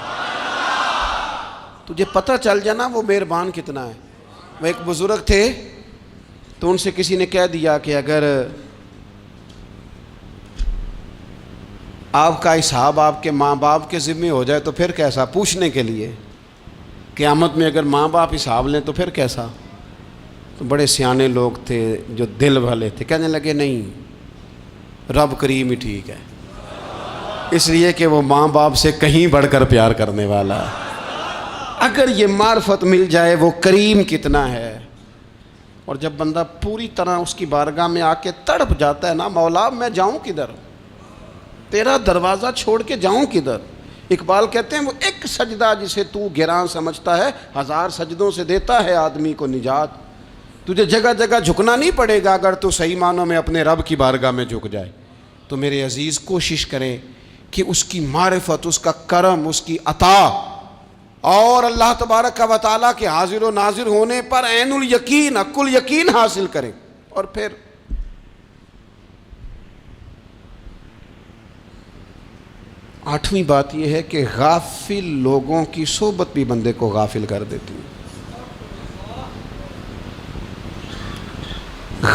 تجھے پتہ چل جانا وہ مہربان کتنا ہے۔ وہ ایک بزرگ تھے تو ان سے کسی نے کہہ دیا کہ اگر آپ کا حساب آپ کے ماں باپ کے ذمہ ہو جائے تو پھر کیسا، پوچھنے کے لیے قیامت میں اگر ماں باپ حساب لیں تو پھر کیسا۔ تو بڑے سیانے لوگ تھے جو دل والے تھے، کہنے لگے نہیں، رب کریم ہی ٹھیک ہے، اس لیے کہ وہ ماں باپ سے کہیں بڑھ کر پیار کرنے والا ہے۔ اگر یہ معرفت مل جائے وہ کریم کتنا ہے۔ اور جب بندہ پوری طرح اس کی بارگاہ میں آ کے تڑپ جاتا ہے نا، مولا میں جاؤں کدھر، تیرا دروازہ چھوڑ کے جاؤں کدھر۔ اقبال کہتے ہیں وہ ایک سجدہ جسے تو گراں سمجھتا ہے، 1000 سجدوں سے دیتا ہے آدمی کو نجات۔ تجھے جگہ جگہ جھکنا نہیں پڑے گا اگر تو صحیح معنوں میں اپنے رب کی بارگاہ میں جھک جائے۔ تو میرے عزیز کوشش کریں کہ اس کی معرفت، اس کا کرم، اس کی عطا اور اللہ تبارک و تعالیٰ کے حاضر و ناظر ہونے پر عین الیقین، حق الیقین حاصل کریں۔ اور پھر آٹھویں بات یہ ہے کہ غافل لوگوں کی صحبت بھی بندے کو غافل کر دیتی ہے۔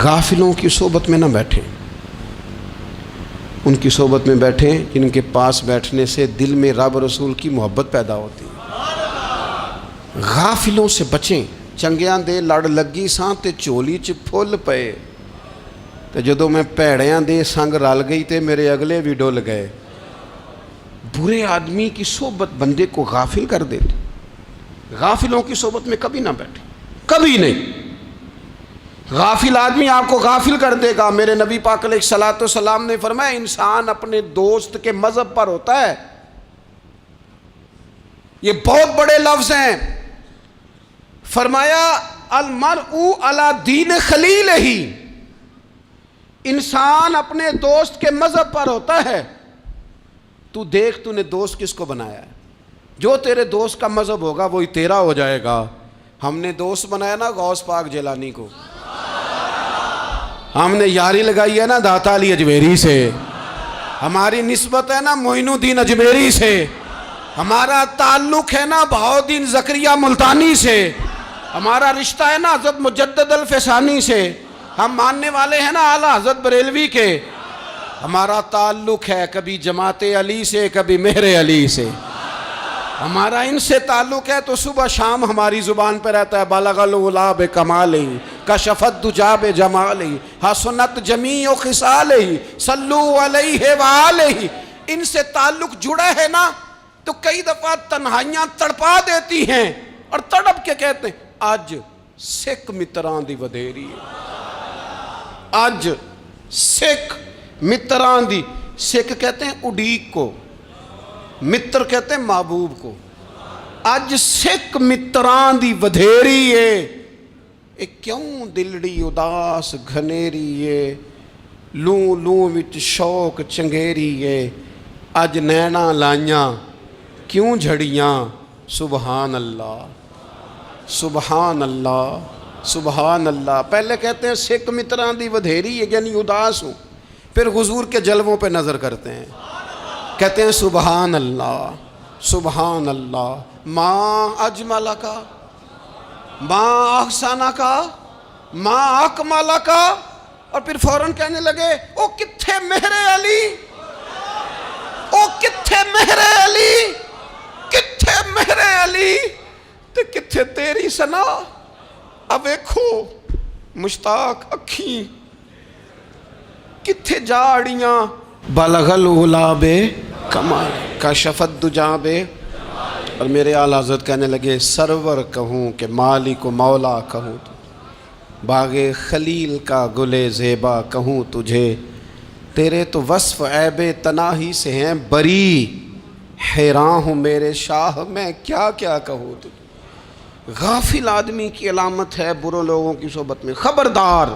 غافلوں کی صحبت میں نہ بیٹھیں، ان کی صحبت میں بیٹھیں جن کے پاس بیٹھنے سے دل میں رب رسول کی محبت پیدا ہوتی ہے۔ غافلوں سے بچیں۔ چنگیاں دے لڑ لگی ساں تے چولی چ پھل پئے، تے جدوں میں پیڑیاں دے سنگ رل گئی تے میرے اگلے بھی ڈول گئے۔ برے آدمی کی صحبت بندے کو غافل کر دیتی۔ غافلوں کی صحبت میں کبھی نہ بیٹھیں، کبھی نہیں۔ غافل آدمی آپ کو غافل کر دے گا۔ میرے نبی پاک علیہ الصلوۃ والسلام نے فرمایا انسان اپنے دوست کے مذہب پر ہوتا ہے۔ یہ بہت بڑے لفظ ہیں۔ فرمایا المرء علی دین خلیلہ، انسان اپنے دوست کے مذہب پر ہوتا ہے۔ تو دیکھ تو نے دوست کس کو بنایا ہے، جو تیرے دوست کا مذہب ہوگا وہی تیرا ہو جائے گا۔ ہم نے دوست بنایا نا غوث پاک جیلانی کو، ہم نے یاری لگائی ہے نا داتا علی اجمیری سے، ہماری نسبت ہے نا معین الدین اجمیری سے، ہمارا تعلق ہے نا بہاؤالدین زکریا ملتانی سے، ہمارا رشتہ ہے نا حضرت مجدد الفسانی سے، ہم ماننے والے ہیں نا اعلیٰ حضرت بریلوی کے، ہمارا تعلق ہے کبھی جماعت علی سے کبھی مہر علی سے، ہمارا ان سے تعلق ہے تو صبح شام ہماری زبان پہ رہتا ہے بالغ العلا بکمالہ کشف الدجی بجمالہ حسنت جمیع خصالہ صلو علیہ وآلہ۔ ان سے تعلق جڑا ہے نا تو کئی دفعہ تنہائیاں تڑپا دیتی ہیں اور تڑپ کے کہتے ہیں اج سکھ متران دی ودھیری ہے، اج سکھ متران دی، سکھ کہتے ہیں اڈیق کو، متر کہتے ہیں محبوب کو، اج سکھ متران دی ودھیری ہے، اے کیوں دلڑی اداس گھنیری ہے، لوں لوں وچ شوق چنگیری ہے، اج نینا لائیاں کیوں جھڑیاں، سبحان اللہ سبحان اللہ سبحان اللہ۔ پہلے کہتے ہیں سکھ متران دی ودھیری ہے یعنی اداس ہوں، پھر حضور کے جلووں پہ نظر کرتے ہیں، کہتے ہیں سبحان اللہ سبحان اللہ، ماں اجمل کا ماں احسانہ کا ماں اکمل کا، اور پھر فوراً کہنے لگے او کتھے مہر علی، او کتھے مہر علی، کتھے مہر علی تے کتھے تیری سنا، اب ایکھو مشتاق اکھیں کتھے جاڑیاں، بلغ العلا بکمال کشف الدجی بے، اور میرے اعلیٰ حضرت کہنے لگے سرور کہوں کہ مالک و مولا کہوں تو، باغ خلیل کا گلے زیبا کہوں تجھے، تیرے تو وصف عیب تناہی سے ہیں بری، حیران ہوں میرے شاہ میں کیا کیا کہوں تجھے۔ غافل آدمی کی علامت ہے برے لوگوں کی صحبت میں، خبردار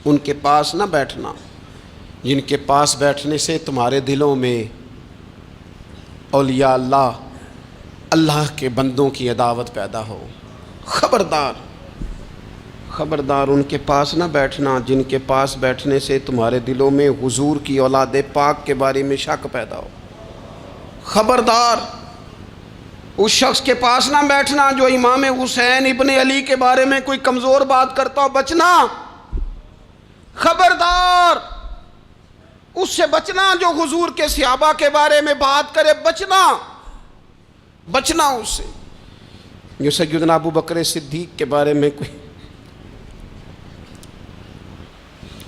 ان کے پاس نہ بیٹھنا جن کے پاس بیٹھنے سے تمہارے دلوں میں اولیاء اللہ اللہ کے بندوں کی عداوت پیدا ہو، خبردار خبردار ان کے پاس نہ بیٹھنا جن کے پاس بیٹھنے سے تمہارے دلوں میں حضور کی اولاد پاک کے بارے میں شک پیدا ہو، خبردار اس شخص کے پاس نہ بیٹھنا جو امام حسین ابن علی کے بارے میں کوئی کمزور بات کرتا ہو، بچنا، خبردار اس سے بچنا جو حضور کے صحابہ کے بارے میں بات کرے، بچنا بچنا اس سے، جو سیدنا ابو بکر صدیق کے بارے میں کوئی،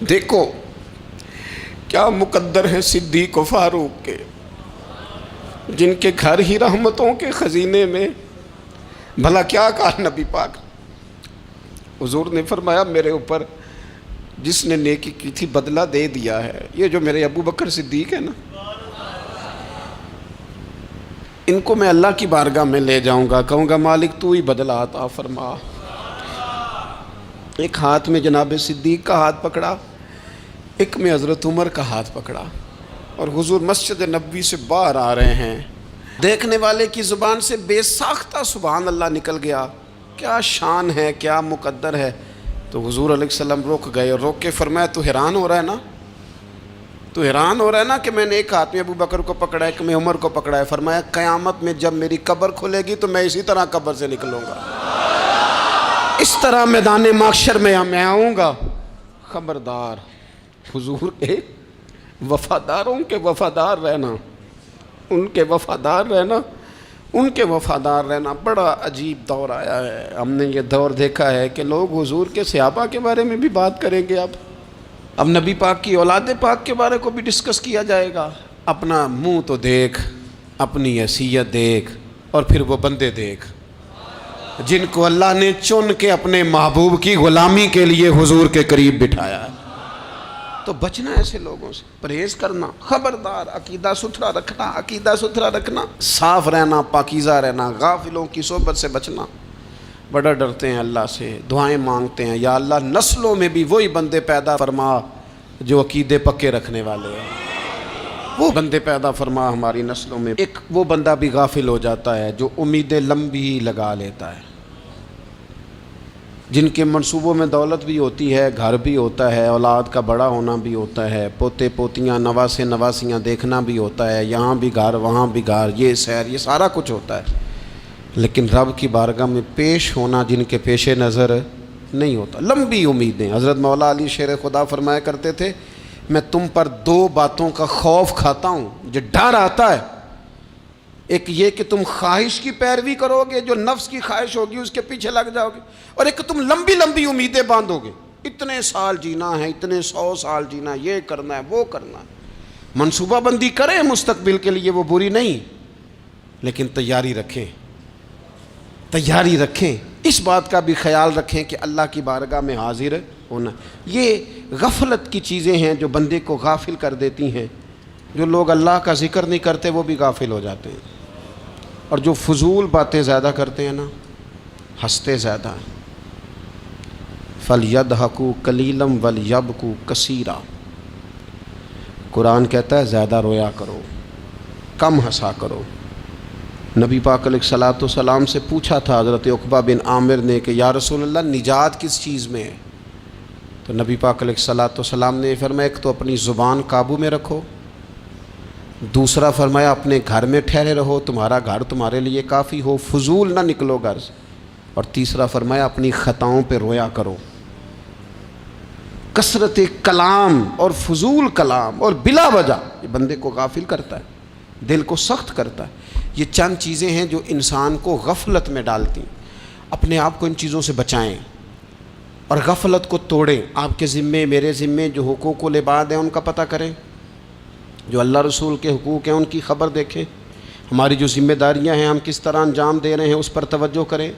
دیکھو کیا مقدر ہے صدیق و فاروق کے، جن کے گھر ہی رحمتوں کے خزینے میں، بھلا کیا کہا نبی پاک، حضور نے فرمایا میرے اوپر جس نے نیکی کی تھی بدلہ دے دیا ہے، یہ جو میرے ابو بکر صدیق ہے نا، ان کو میں اللہ کی بارگاہ میں لے جاؤں گا، کہوں گا مالک تو ہی بدلہ عطا فرما۔ ایک ہاتھ میں جناب صدیق کا ہاتھ پکڑا، ایک میں حضرت عمر کا ہاتھ پکڑا، اور حضور مسجد نبوی سے باہر آ رہے ہیں، دیکھنے والے کی زبان سے بے ساختہ سبحان اللہ نکل گیا، کیا شان ہے کیا مقدر ہے، تو حضور علیہ السلام رک گئے، اور روک کے فرمایا تو حیران ہو رہا ہے نا، تو حیران ہو رہا ہے نا کہ میں نے ایک ہاتھ میں ابو بکر کو پکڑا ہے ایک میں عمر کو پکڑا ہے، فرمایا قیامت میں جب میری قبر کھلے گی تو میں اسی طرح قبر سے نکلوں گا، اس طرح میدان محشر میں آؤں گا، خبردار حضور کے وفاداروں کے وفادار رہنا، ان کے وفادار رہنا، ان کے وفادار رہنا۔ بڑا عجیب دور آیا ہے، ہم نے یہ دور دیکھا ہے کہ لوگ حضور کے صحابہ کے بارے میں بھی بات کریں گے، اب نبی پاک کی اولاد پاک کے بارے کو بھی ڈسکس کیا جائے گا۔ اپنا منہ تو دیکھ، اپنی حیثیت دیکھ، اور پھر وہ بندے دیکھ جن کو اللہ نے چن کے اپنے محبوب کی غلامی کے لیے حضور کے قریب بٹھایا ہے۔ تو بچنا ایسے لوگوں سے، پرہیز کرنا، خبردار عقیدہ ستھرا رکھنا، عقیدہ ستھرا رکھنا، صاف رہنا، پاکیزہ رہنا، غافلوں کی صحبت سے بچنا۔ بڑا ڈرتے ہیں اللہ سے، دعائیں مانگتے ہیں، یا اللہ نسلوں میں بھی وہی بندے پیدا فرما جو عقیدے پکے رکھنے والے ہیں، وہ بندے پیدا فرما ہماری نسلوں میں۔ ایک وہ بندہ بھی غافل ہو جاتا ہے جو امیدیں لمبی لگا لیتا ہے، جن کے منصوبوں میں دولت بھی ہوتی ہے، گھر بھی ہوتا ہے، اولاد کا بڑا ہونا بھی ہوتا ہے، پوتے پوتیاں نواسے نواسیاں دیکھنا بھی ہوتا ہے، یہاں بھی گھر وہاں بھی گھر، یہ سیر، یہ سارا کچھ ہوتا ہے، لیکن رب کی بارگاہ میں پیش ہونا جن کے پیش نظر نہیں ہوتا۔ لمبی امیدیں۔ حضرت مولا علی شیر خدا فرمایا کرتے تھے، میں تم پر دو باتوں کا خوف کھاتا ہوں، جو ڈر آتا ہے، ایک یہ کہ تم خواہش کی پیروی کرو گے، جو نفس کی خواہش ہوگی اس کے پیچھے لگ جاؤ گے، اور ایک کہ تم لمبی لمبی امیدیں باندھو گے، اتنے سال جینا ہے، اتنے 100 سال جینا، یہ کرنا ہے وہ کرنا ہے۔ منصوبہ بندی کریں مستقبل کے لیے، وہ بری نہیں، لیکن تیاری رکھیں، تیاری رکھیں، اس بات کا بھی خیال رکھیں کہ اللہ کی بارگاہ میں حاضر ہونا۔ یہ غفلت کی چیزیں ہیں جو بندے کو غافل کر دیتی ہیں۔ جو لوگ اللہ کا ذکر نہیں کرتے وہ بھی غافل ہو جاتے ہیں، اور جو فضول باتیں زیادہ کرتے ہیں نا، ہنستے زیادہ ہیں۔ فَلْيَضْحَكُوا قَلِيلًا وَلْيَبْكُوا كَثِيرًا، قرآن کہتا ہے زیادہ رویا کرو، کم ہنسا کرو۔ نبی پاک علیہ الصلوۃ والسلام سے پوچھا تھا حضرت عقبہ بن عامر نے کہ یا رسول اللہ نجات کس چیز میں ہے؟ تو نبی پاک علیہ الصلوۃ والسلام نے فرمایا ایک تو اپنی زبان قابو میں رکھو، دوسرا فرمایا اپنے گھر میں ٹھہرے رہو، تمہارا گھر تمہارے لیے کافی ہو، فضول نہ نکلو گھر سے، اور تیسرا فرمایا اپنی خطاؤں پہ رویا کرو۔ کثرت کلام اور فضول کلام اور بلا وجہ یہ بندے کو غافل کرتا ہے، دل کو سخت کرتا ہے۔ یہ چند چیزیں ہیں جو انسان کو غفلت میں ڈالتی ہیں۔ اپنے آپ کو ان چیزوں سے بچائیں اور غفلت کو توڑیں۔ آپ کے ذمے، میرے ذمے جو حقوق و العباد ہیں ان کا پتہ کریں، جو اللہ رسول کے حقوق ہیں ان کی خبر دیکھیں، ہماری جو ذمہ داریاں ہیں ہم کس طرح انجام دے رہے ہیں اس پر توجہ کریں،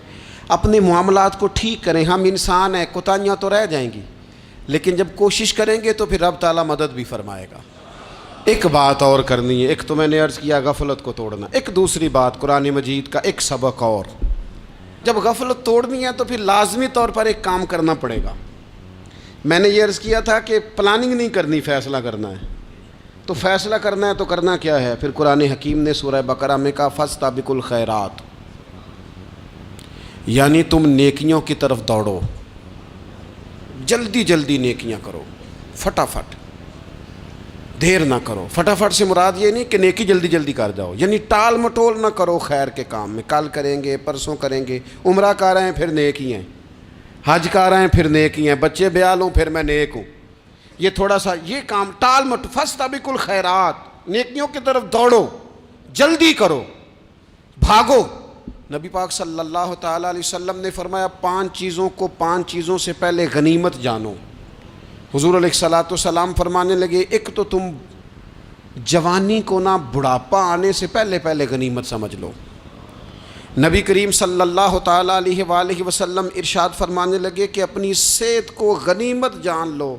اپنے معاملات کو ٹھیک کریں۔ ہم انسان ہیں، کوتاہیاں تو رہ جائیں گی، لیکن جب کوشش کریں گے تو پھر رب تعالیٰ مدد بھی فرمائے گا۔ ایک بات اور کرنی ہے، ایک تو میں نے عرض کیا غفلت کو توڑنا، ایک دوسری بات قرآن مجید کا ایک سبق اور، جب غفلت توڑنی ہے تو پھر لازمی طور پر ایک کام کرنا پڑے گا۔ میں نے یہ عرض کیا تھا کہ پلاننگ نہیں کرنی، فیصلہ کرنا ہے۔ تو فیصلہ کرنا ہے تو کرنا کیا ہے؟ پھر قرآن حکیم نے سورہ بقرہ میں کہا فَاسْتَبِقُوا الْخَيْرَاتِ، یعنی تم نیکیوں کی طرف دوڑو، جلدی جلدی نیکیاں کرو، فٹافٹ، دیر نہ کرو۔ فٹافٹ سے مراد یہ نہیں کہ نیکی جلدی جلدی کر جاؤ، یعنی ٹال مٹول نہ کرو خیر کے کام میں، کل کریں گے پرسوں کریں گے، عمرہ کر رہے ہیں پھر نیکی ہیں، حج کر رہے ہیں پھر نیکی ہیں، بچے بیال ہوں پھر میں نیک ہوں، یہ تھوڑا سا یہ کام ٹال مٹ۔ فاستبقوا الخیرات، نیکیوں کی طرف دوڑو، جلدی کرو، بھاگو۔ نبی پاک صلی اللہ تعالیٰ علیہ وسلم نے فرمایا 5 چیزوں سے پہلے غنیمت جانو۔ حضور علیہ الصلوۃ والسلام فرمانے لگے ایک تو تم جوانی کو نہ بڑھاپا آنے سے پہلے پہلے غنیمت سمجھ لو۔ نبی کریم صلی اللہ تعالیٰ علیہ وآلہ وسلم ارشاد فرمانے لگے کہ اپنی صحت کو غنیمت جان لو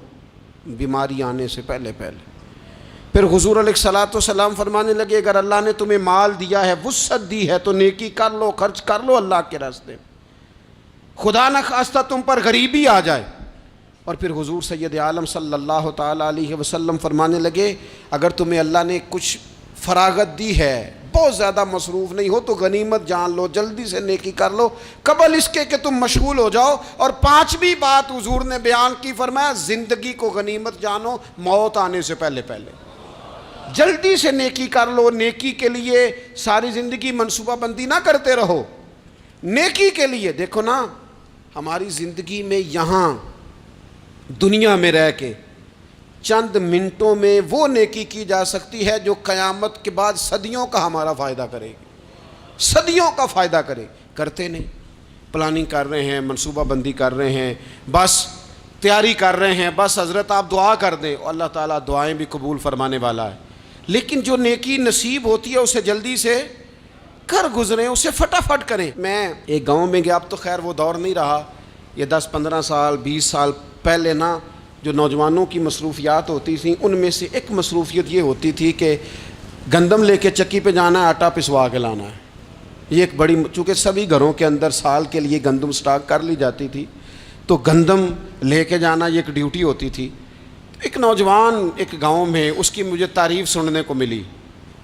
بیماری آنے سے پہلے پہلے۔ پھر حضور علیہ الصلوۃ والسلام فرمانے لگے اگر اللہ نے تمہیں مال دیا ہے، وسعت دی ہے، تو نیکی کر لو، خرچ کر لو اللہ کے راستے میں، خدا نہ خواستہ تم پر غریبی آ جائے۔ اور پھر حضور سید عالم صلی اللہ تعالیٰ علیہ وسلم فرمانے لگے اگر تمہیں اللہ نے کچھ فراغت دی ہے، بہت زیادہ مصروف نہیں ہو، تو غنیمت جان لو، جلدی سے نیکی کر لو قبل اس کے کہ تم مشغول ہو جاؤ۔ اور 5ویں بات حضور نے بیان کی، فرمایا زندگی کو غنیمت جانو موت آنے سے پہلے پہلے، جلدی سے نیکی کر لو۔ نیکی کے لیے ساری زندگی منصوبہ بندی نہ کرتے رہو، نیکی کے لیے دیکھو نا، ہماری زندگی میں یہاں دنیا میں رہ کے چند منٹوں میں وہ نیکی کی جا سکتی ہے جو قیامت کے بعد صدیوں کا ہمارا فائدہ کرے گی، صدیوں کا فائدہ کرتے نہیں۔ پلاننگ کر رہے ہیں، منصوبہ بندی کر رہے ہیں، بس تیاری کر رہے ہیں، بس حضرت آپ دعا کر دیں، اللہ تعالیٰ دعائیں بھی قبول فرمانے والا ہے، لیکن جو نیکی نصیب ہوتی ہے اسے جلدی سے کر گزریں، اسے فٹافٹ کریں۔ میں ایک گاؤں میں گیا، اب تو خیر وہ دور نہیں رہا، یہ 10-15 سال 20 سال پہلے نا جو نوجوانوں کی مصروفیات ہوتی تھیں ان میں سے ایک مصروفیت یہ ہوتی تھی کہ گندم لے کے چکی پہ جانا ہے، آٹا پسوا کے لانا ہے۔ یہ ایک بڑی، چونکہ سبھی گھروں کے اندر سال کے لیے گندم سٹاک کر لی جاتی تھی، تو گندم لے کے جانا یہ ایک ڈیوٹی ہوتی تھی۔ ایک نوجوان ایک گاؤں میں، اس کی مجھے تعریف سننے کو ملی،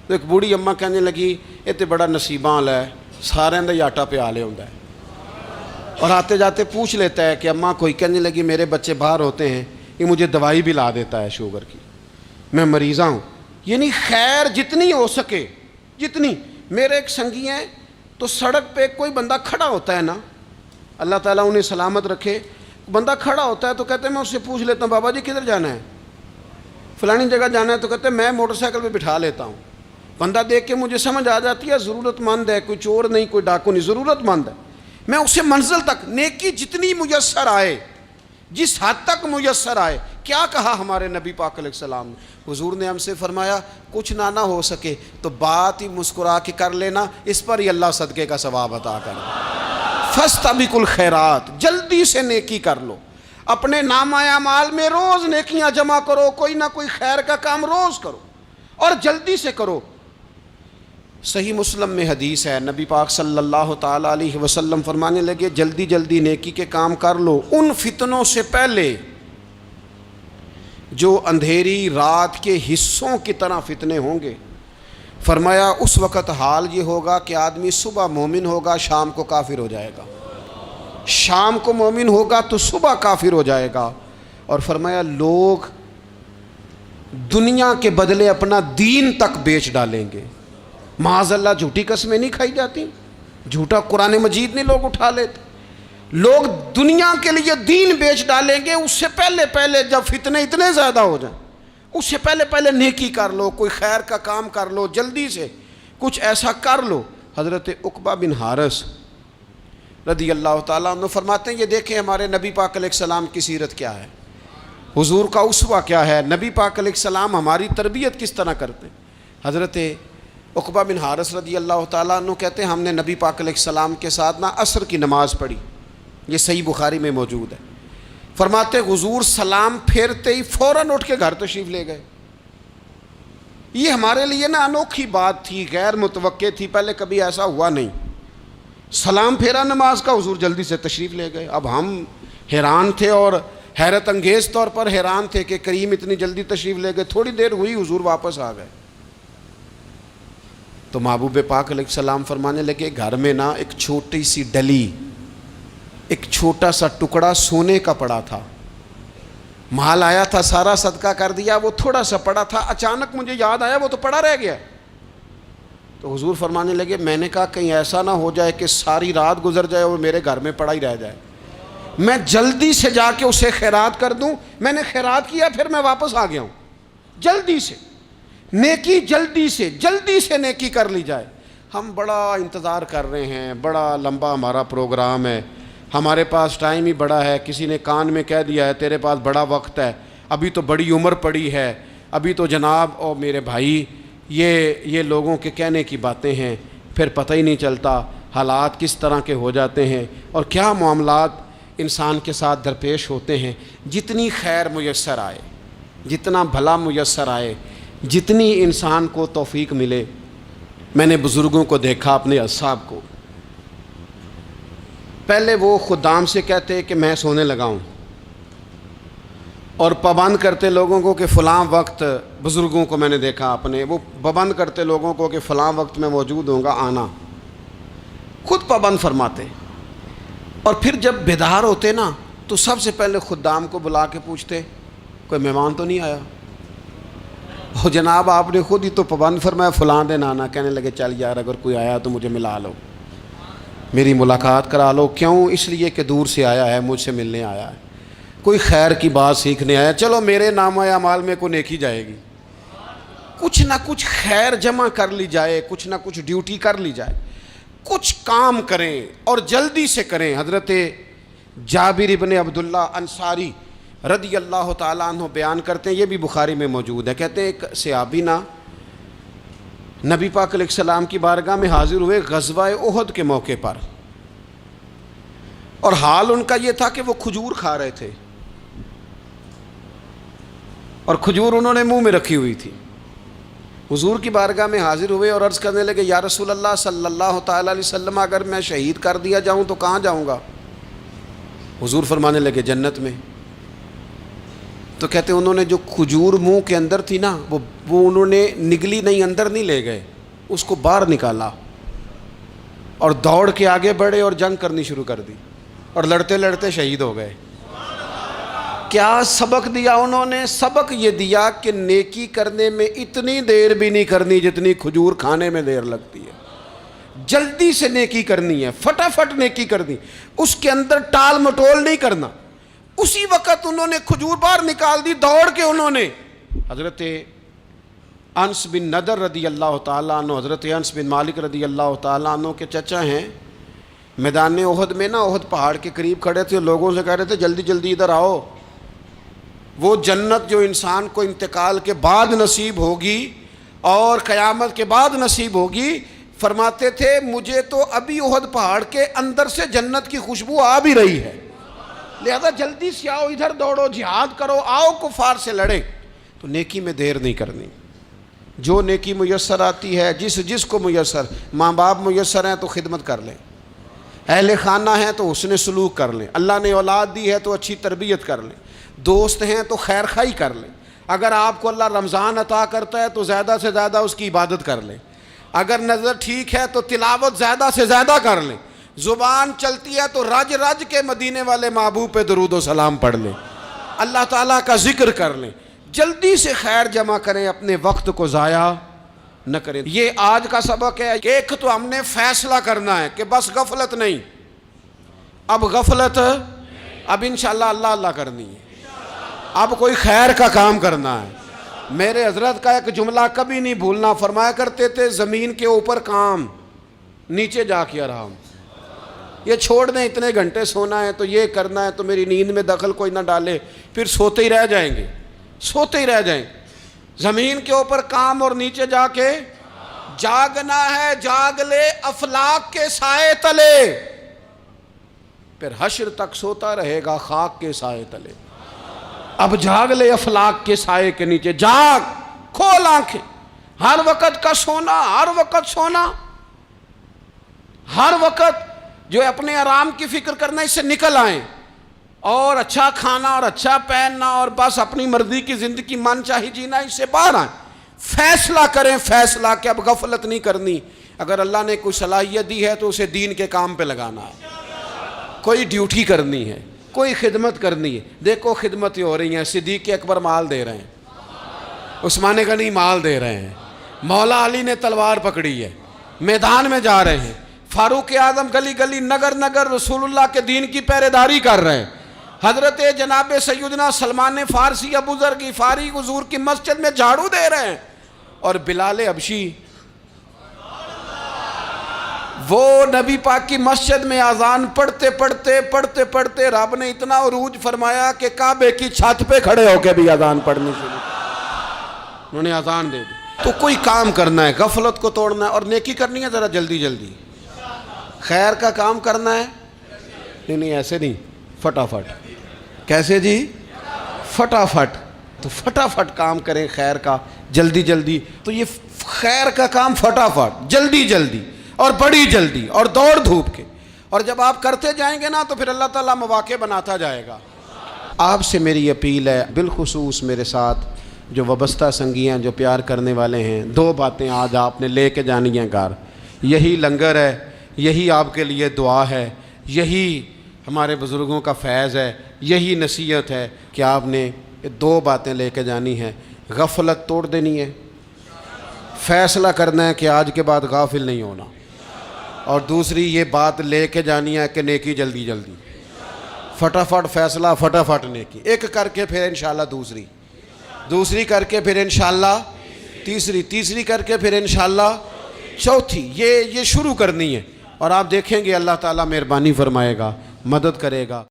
تو ایک بوڑھی اماں کہنے لگی یہ تو بڑا نصیباں والا ہے، سارے دا آٹا پیا لے ہوندا ہے۔ اور آتے جاتے پوچھ لیتا ہے کہ اماں کوئی کہنے لگی میرے بچے باہر ہوتے ہیں، یہ مجھے دوائی بھی لا دیتا ہے شوگر کی، میں مریضہ ہوں. یعنی خیر جتنی ہو سکے جتنی. میرے ایک سنگی ہیں تو سڑک پہ کوئی بندہ کھڑا ہوتا ہے نا، اللہ تعالیٰ انہیں سلامت رکھے، بندہ کھڑا ہوتا ہے تو کہتے ہیں میں اس سے پوچھ لیتا ہوں بابا جی کدھر جانا ہے، فلانی جگہ جانا ہے، تو کہتے ہیں میں موٹر سائیکل پہ بٹھا لیتا ہوں. بندہ دیکھ کے مجھے سمجھ آ جاتی ہے ضرورت مند ہے، کوئی چور نہیں کوئی ڈاکو نہیں، ضرورت مند ہے. میں اسے منزل تک نیکی جتنی میسر آئے، جس حد تک میسر آئے. کیا کہا ہمارے نبی پاک علیہ السلام نے؟ حضور نے ہم سے فرمایا کچھ نہ ہو سکے تو بات ہی مسکرا کے کر لینا، اس پر ہی اللہ صدقے کا ثواب عطا کر دے. فاستبقوا الخیرات، جلدی سے نیکی کر لو. اپنے نامہ اعمال میں روز نیکیاں جمع کرو، کوئی نہ کوئی خیر کا کام روز کرو اور جلدی سے کرو. صحیح مسلم میں حدیث ہے، نبی پاک صلی اللہ تعالی علیہ وسلم فرمانے لگے جلدی جلدی نیکی کے کام کر لو ان فتنوں سے پہلے جو اندھیری رات کے حصوں کی طرح فتنے ہوں گے. فرمایا اس وقت حال یہ ہوگا کہ آدمی صبح مومن ہوگا شام کو کافر ہو جائے گا، شام کو مومن ہوگا تو صبح کافر ہو جائے گا. اور فرمایا لوگ دنیا کے بدلے اپنا دین تک بیچ ڈالیں گے. معاذ اللہ جھوٹی قسمیں نہیں کھائی جاتی، جھوٹا قرآن مجید نہیں لوگ اٹھا لیتے. لوگ دنیا کے لیے دین بیچ ڈالیں گے. اس سے پہلے جب فتنے اتنے زیادہ ہو جائیں اس سے پہلے نیکی کر لو، کوئی خیر کا کام کر لو، جلدی سے کچھ ایسا کر لو. حضرت عقبہ بن حارث رضی اللہ تعالیٰ عنہ فرماتے ہیں یہ دیکھیں ہمارے نبی پاک علیہ السلام کی سیرت کیا ہے، حضور کا اسوہ کیا ہے، نبی پاک علیہ السلام ہماری تربیت کس طرح کرتے ہیں. حضرت عقبہ بن حارث رضی اللہ تعالیٰ عنہ کہتے ہیں ہم نے نبی پاک علیہ السلام کے ساتھ نا عصر کی نماز پڑھی، یہ صحیح بخاری میں موجود ہے. فرماتے حضور سلام پھیرتے ہی فوراً اٹھ کے گھر تشریف لے گئے. یہ ہمارے لیے نا انوکھی بات تھی، غیر متوقع تھی، پہلے کبھی ایسا ہوا نہیں. سلام پھیرا نماز کا، حضور جلدی سے تشریف لے گئے. اب ہم حیران تھے اور حیرت انگیز طور پر حیران تھے کہ کریم اتنی جلدی تشریف لے گئے. تھوڑی دیر ہوئی حضور واپس آ گئے تو محبوب پاک علیہ السلام فرمانے لگے گھر میں نا ایک چھوٹی سی ڈلی، ایک چھوٹا سا ٹکڑا سونے کا پڑا تھا، مال آیا تھا سارا صدقہ کر دیا، وہ تھوڑا سا پڑا تھا، اچانک مجھے یاد آیا وہ تو پڑا رہ گیا. تو حضور فرمانے لگے میں نے کہا کہیں ایسا نہ ہو جائے کہ ساری رات گزر جائے اور میرے گھر میں پڑا ہی رہ جائے، میں جلدی سے جا کے اسے خیرات کر دوں. میں نے خیرات کیا پھر میں واپس آ گیا ہوں. جلدی سے نیکی، جلدی سے نیکی کر لی جائے. ہم بڑا انتظار کر رہے ہیں، بڑا لمبا ہمارا پروگرام ہے، ہمارے پاس ٹائم ہی بڑا ہے. کسی نے کان میں کہہ دیا ہے تیرے پاس بڑا وقت ہے، ابھی تو بڑی عمر پڑی ہے، ابھی تو جناب او میرے بھائی یہ لوگوں کے کہنے کی باتیں ہیں. پھر پتہ ہی نہیں چلتا حالات کس طرح کے ہو جاتے ہیں اور کیا معاملات انسان کے ساتھ درپیش ہوتے ہیں. جتنی خیر میسر آئے، جتنا بھلا میسر آئے، جتنی انسان کو توفیق ملے. میں نے بزرگوں کو دیکھا اپنے اصحاب کو، پہلے وہ خدام سے کہتے کہ میں سونے لگا ہوں اور پابند کرتے لوگوں کو کہ فلاں وقت، بزرگوں کو میں نے دیکھا اپنے، وہ پابند کرتے لوگوں کو کہ فلاں وقت میں موجود ہوں گا آنا، خود پابند فرماتے. اور پھر جب بیدار ہوتے نا تو سب سے پہلے خدام کو بلا کے پوچھتے کوئی مہمان تو نہیں آیا؟ وہ جناب آپ نے خود ہی تو پابند فرمایا فلاں دن آنا. کہنے لگے چل یار اگر کوئی آیا تو مجھے ملا لو، میری ملاقات کرا لو. کیوں؟ اس لیے کہ دور سے آیا ہے، مجھ سے ملنے آیا ہے، کوئی خیر کی بات سیکھنے آیا. چلو میرے نامہ اعمال میں کوئی نیکی جائے گی، کچھ نہ کچھ خیر جمع کر لی جائے، کچھ نہ کچھ ڈیوٹی کر لی جائے، کچھ کام کریں اور جلدی سے کریں. حضرت جابر ابن عبداللہ انصاری رضی اللہ تعالیٰ عنہ بیان کرتے ہیں، یہ بھی بخاری میں موجود ہے. کہتے ہیں ایک صحابی نا نبی پاک علیہ السلام کی بارگاہ میں حاضر ہوئے غزوہ احد کے موقع پر، اور حال ان کا یہ تھا کہ وہ کھجور کھا رہے تھے اور کھجور انہوں نے منہ میں رکھی ہوئی تھی. حضور کی بارگاہ میں حاضر ہوئے اور عرض کرنے لگے یا رسول اللہ صلی اللہ تعالیٰ علیہ وسلم اگر میں شہید کر دیا جاؤں تو کہاں جاؤں گا؟ حضور فرمانے لگے جنت میں. تو کہتے ہیں انہوں نے جو کھجور منہ کے اندر تھی نا وہ انہوں نے نگلی نہیں، اندر نہیں لے گئے، اس کو باہر نکالا اور دوڑ کے آگے بڑھے اور جنگ کرنی شروع کر دی. اور لڑتے لڑتے شہید ہو گئے۔ کیا سبق دیا انہوں نے؟ سبق یہ دیا کہ نیکی کرنے میں اتنی دیر بھی نہیں کرنی جتنی کھجور کھانے میں دیر لگتی ہے۔ جلدی سے نیکی کرنی ہے، فٹافٹ نیکی کرنی، اس کے اندر ٹال مٹول نہیں کرنا۔ اسی وقت انہوں نے کھجور باہر نکال دی، دوڑ کے انہوں نے حضرت انس بن نضر رضی اللہ تعالیٰ عنہ، حضرت انس بن مالک رضی اللہ تعالیٰ عنہ کے چچا ہیں، میدان احد میں نا، احد پہاڑ کے قریب کھڑے تھے، لوگوں سے کہہ رہے تھے جلدی جلدی ادھر آؤ، وہ جنت جو انسان کو انتقال کے بعد نصیب ہوگی اور قیامت کے بعد نصیب ہوگی، فرماتے تھے مجھے تو ابھی احد پہاڑ کے اندر سے جنت کی خوشبو آ بھی رہی ہے، لہذا جلدی سے آؤ، ادھر دوڑو، جہاد کرو، آؤ کفار سے لڑیں۔ تو نیکی میں دیر نہیں کرنی، جو نیکی میسر آتی ہے، جس کو میسر، ماں باپ میسر ہیں تو خدمت کر لیں، اہل خانہ ہیں تو حسن سلوک کر لیں، اللہ نے اولاد دی ہے تو اچھی تربیت کر لیں، دوست ہیں تو خیر خواہی کر لیں، اگر آپ کو اللہ رمضان عطا کرتا ہے تو زیادہ سے زیادہ اس کی عبادت کر لیں، اگر نظر ٹھیک ہے تو تلاوت زیادہ سے زیادہ کر لیں، زبان چلتی ہے تو رج رج کے مدینے والے محبوب پہ درود و سلام پڑھ لیں، اللہ تعالیٰ کا ذکر کر لیں، جلدی سے خیر جمع کریں، اپنے وقت کو ضائع نہ کریں۔ یہ آج کا سبق ہے۔ ایک تو ہم نے فیصلہ کرنا ہے کہ بس غفلت نہیں، اب غفلت، اب انشاءاللہ اللہ اللہ کرنی ہے، اب کوئی خیر کا کام کرنا ہے۔ میرے حضرت کا ایک جملہ کبھی نہیں بھولنا، فرمایا کرتے تھے زمین کے اوپر کام، نیچے جا کے آرام۔ یہ چھوڑ دیں، اتنے گھنٹے سونا ہے تو یہ کرنا ہے تو میری نیند میں دخل کوئی نہ ڈالے، پھر سوتے ہی رہ جائیں گے، سوتے ہی رہ جائیں۔ زمین کے اوپر کام اور نیچے جا کے جاگنا ہے، جاگ لے افلاک کے سائے تلے، پھر حشر تک سوتا رہے گا خاک کے سائے تلے۔ اب جاگ لے افلاک کے سائے کے نیچے، جاگ، کھول آنکھیں، ہر وقت کا سونا، ہر وقت سونا، ہر وقت جو اپنے آرام کی فکر کرنا، اس سے نکل آئیں اور اچھا کھانا اور اچھا پہننا اور بس اپنی مرضی کی زندگی من چاہی جینا، اس سے باہر آئیں۔ فیصلہ کریں، فیصلہ کہ اب غفلت نہیں کرنی، اگر اللہ نے کوئی صلاحیت دی ہے تو اسے دین کے کام پہ لگانا ہے، کوئی ڈیوٹی کرنی ہے، کوئی خدمت کرنی ہے۔ دیکھو خدمتیں ہو رہی ہیں، صدیق اکبر مال دے رہے ہیں، عثمان غنی مال دے رہے ہیں، مولا علی نے تلوار پکڑی ہے، میدان میں جا رہے ہیں، فاروق اعظم گلی گلی نگر نگر رسول اللہ کے دین کی پہرے داری کر رہے ہیں، حضرت جناب سیدنا سلمان فارسی ابو ذر غفاری حضور کی مسجد میں جھاڑو دے رہے ہیں، اور بلال حبشی وہ نبی پاک کی مسجد میں اذان پڑھتے پڑھتے رب نے اتنا عروج فرمایا کہ کعبے کی چھت پہ کھڑے ہو کے بھی اذان پڑھنی شروع، انہوں نے اذان دے دی۔ تو کوئی کام کرنا ہے، غفلت کو توڑنا ہے اور نیکی کرنی ہے، ذرا جلدی جلدی خیر کا کام کرنا ہے، نہیں ایسے نہیں، فٹافٹ۔ کیسے جی؟ فٹافٹ۔ تو فٹافٹ کام کریں خیر کا، جلدی جلدی۔ تو یہ خیر کا کام فٹافٹ، جلدی جلدی اور بڑی جلدی اور دوڑ دھوپ کے، اور جب آپ کرتے جائیں گے نا تو پھر اللہ تعالیٰ مواقع بناتا جائے گا۔ آپ سے میری اپیل ہے، بالخصوص میرے ساتھ جو وابستہ سنگی ہیں، جو پیار کرنے والے ہیں، دو باتیں آج آپ نے لے کے جانی ہیں گھر۔ یہی لنگر ہے، یہی آپ کے لیے دعا ہے، یہی ہمارے بزرگوں کا فیض ہے، یہی نصیحت ہے کہ آپ نے یہ دو باتیں لے کے جانی ہیں۔ غفلت توڑ دینی ہے، فیصلہ کرنا ہے کہ آج کے بعد غافل نہیں ہونا، اور دوسری یہ بات لے کے جانی ہے کہ نیکی جلدی جلدی، فٹافٹ فیصلہ، فٹافٹ نیکی، ایک کر کے پھر انشاءاللہ دوسری کر کے پھر انشاءاللہ تیسری کر کے پھر انشاءاللہ چوتھی، یہ شروع کرنی ہے، اور آپ دیکھیں گے اللہ تعالیٰ مہربانی فرمائے گا، مدد کرے گا۔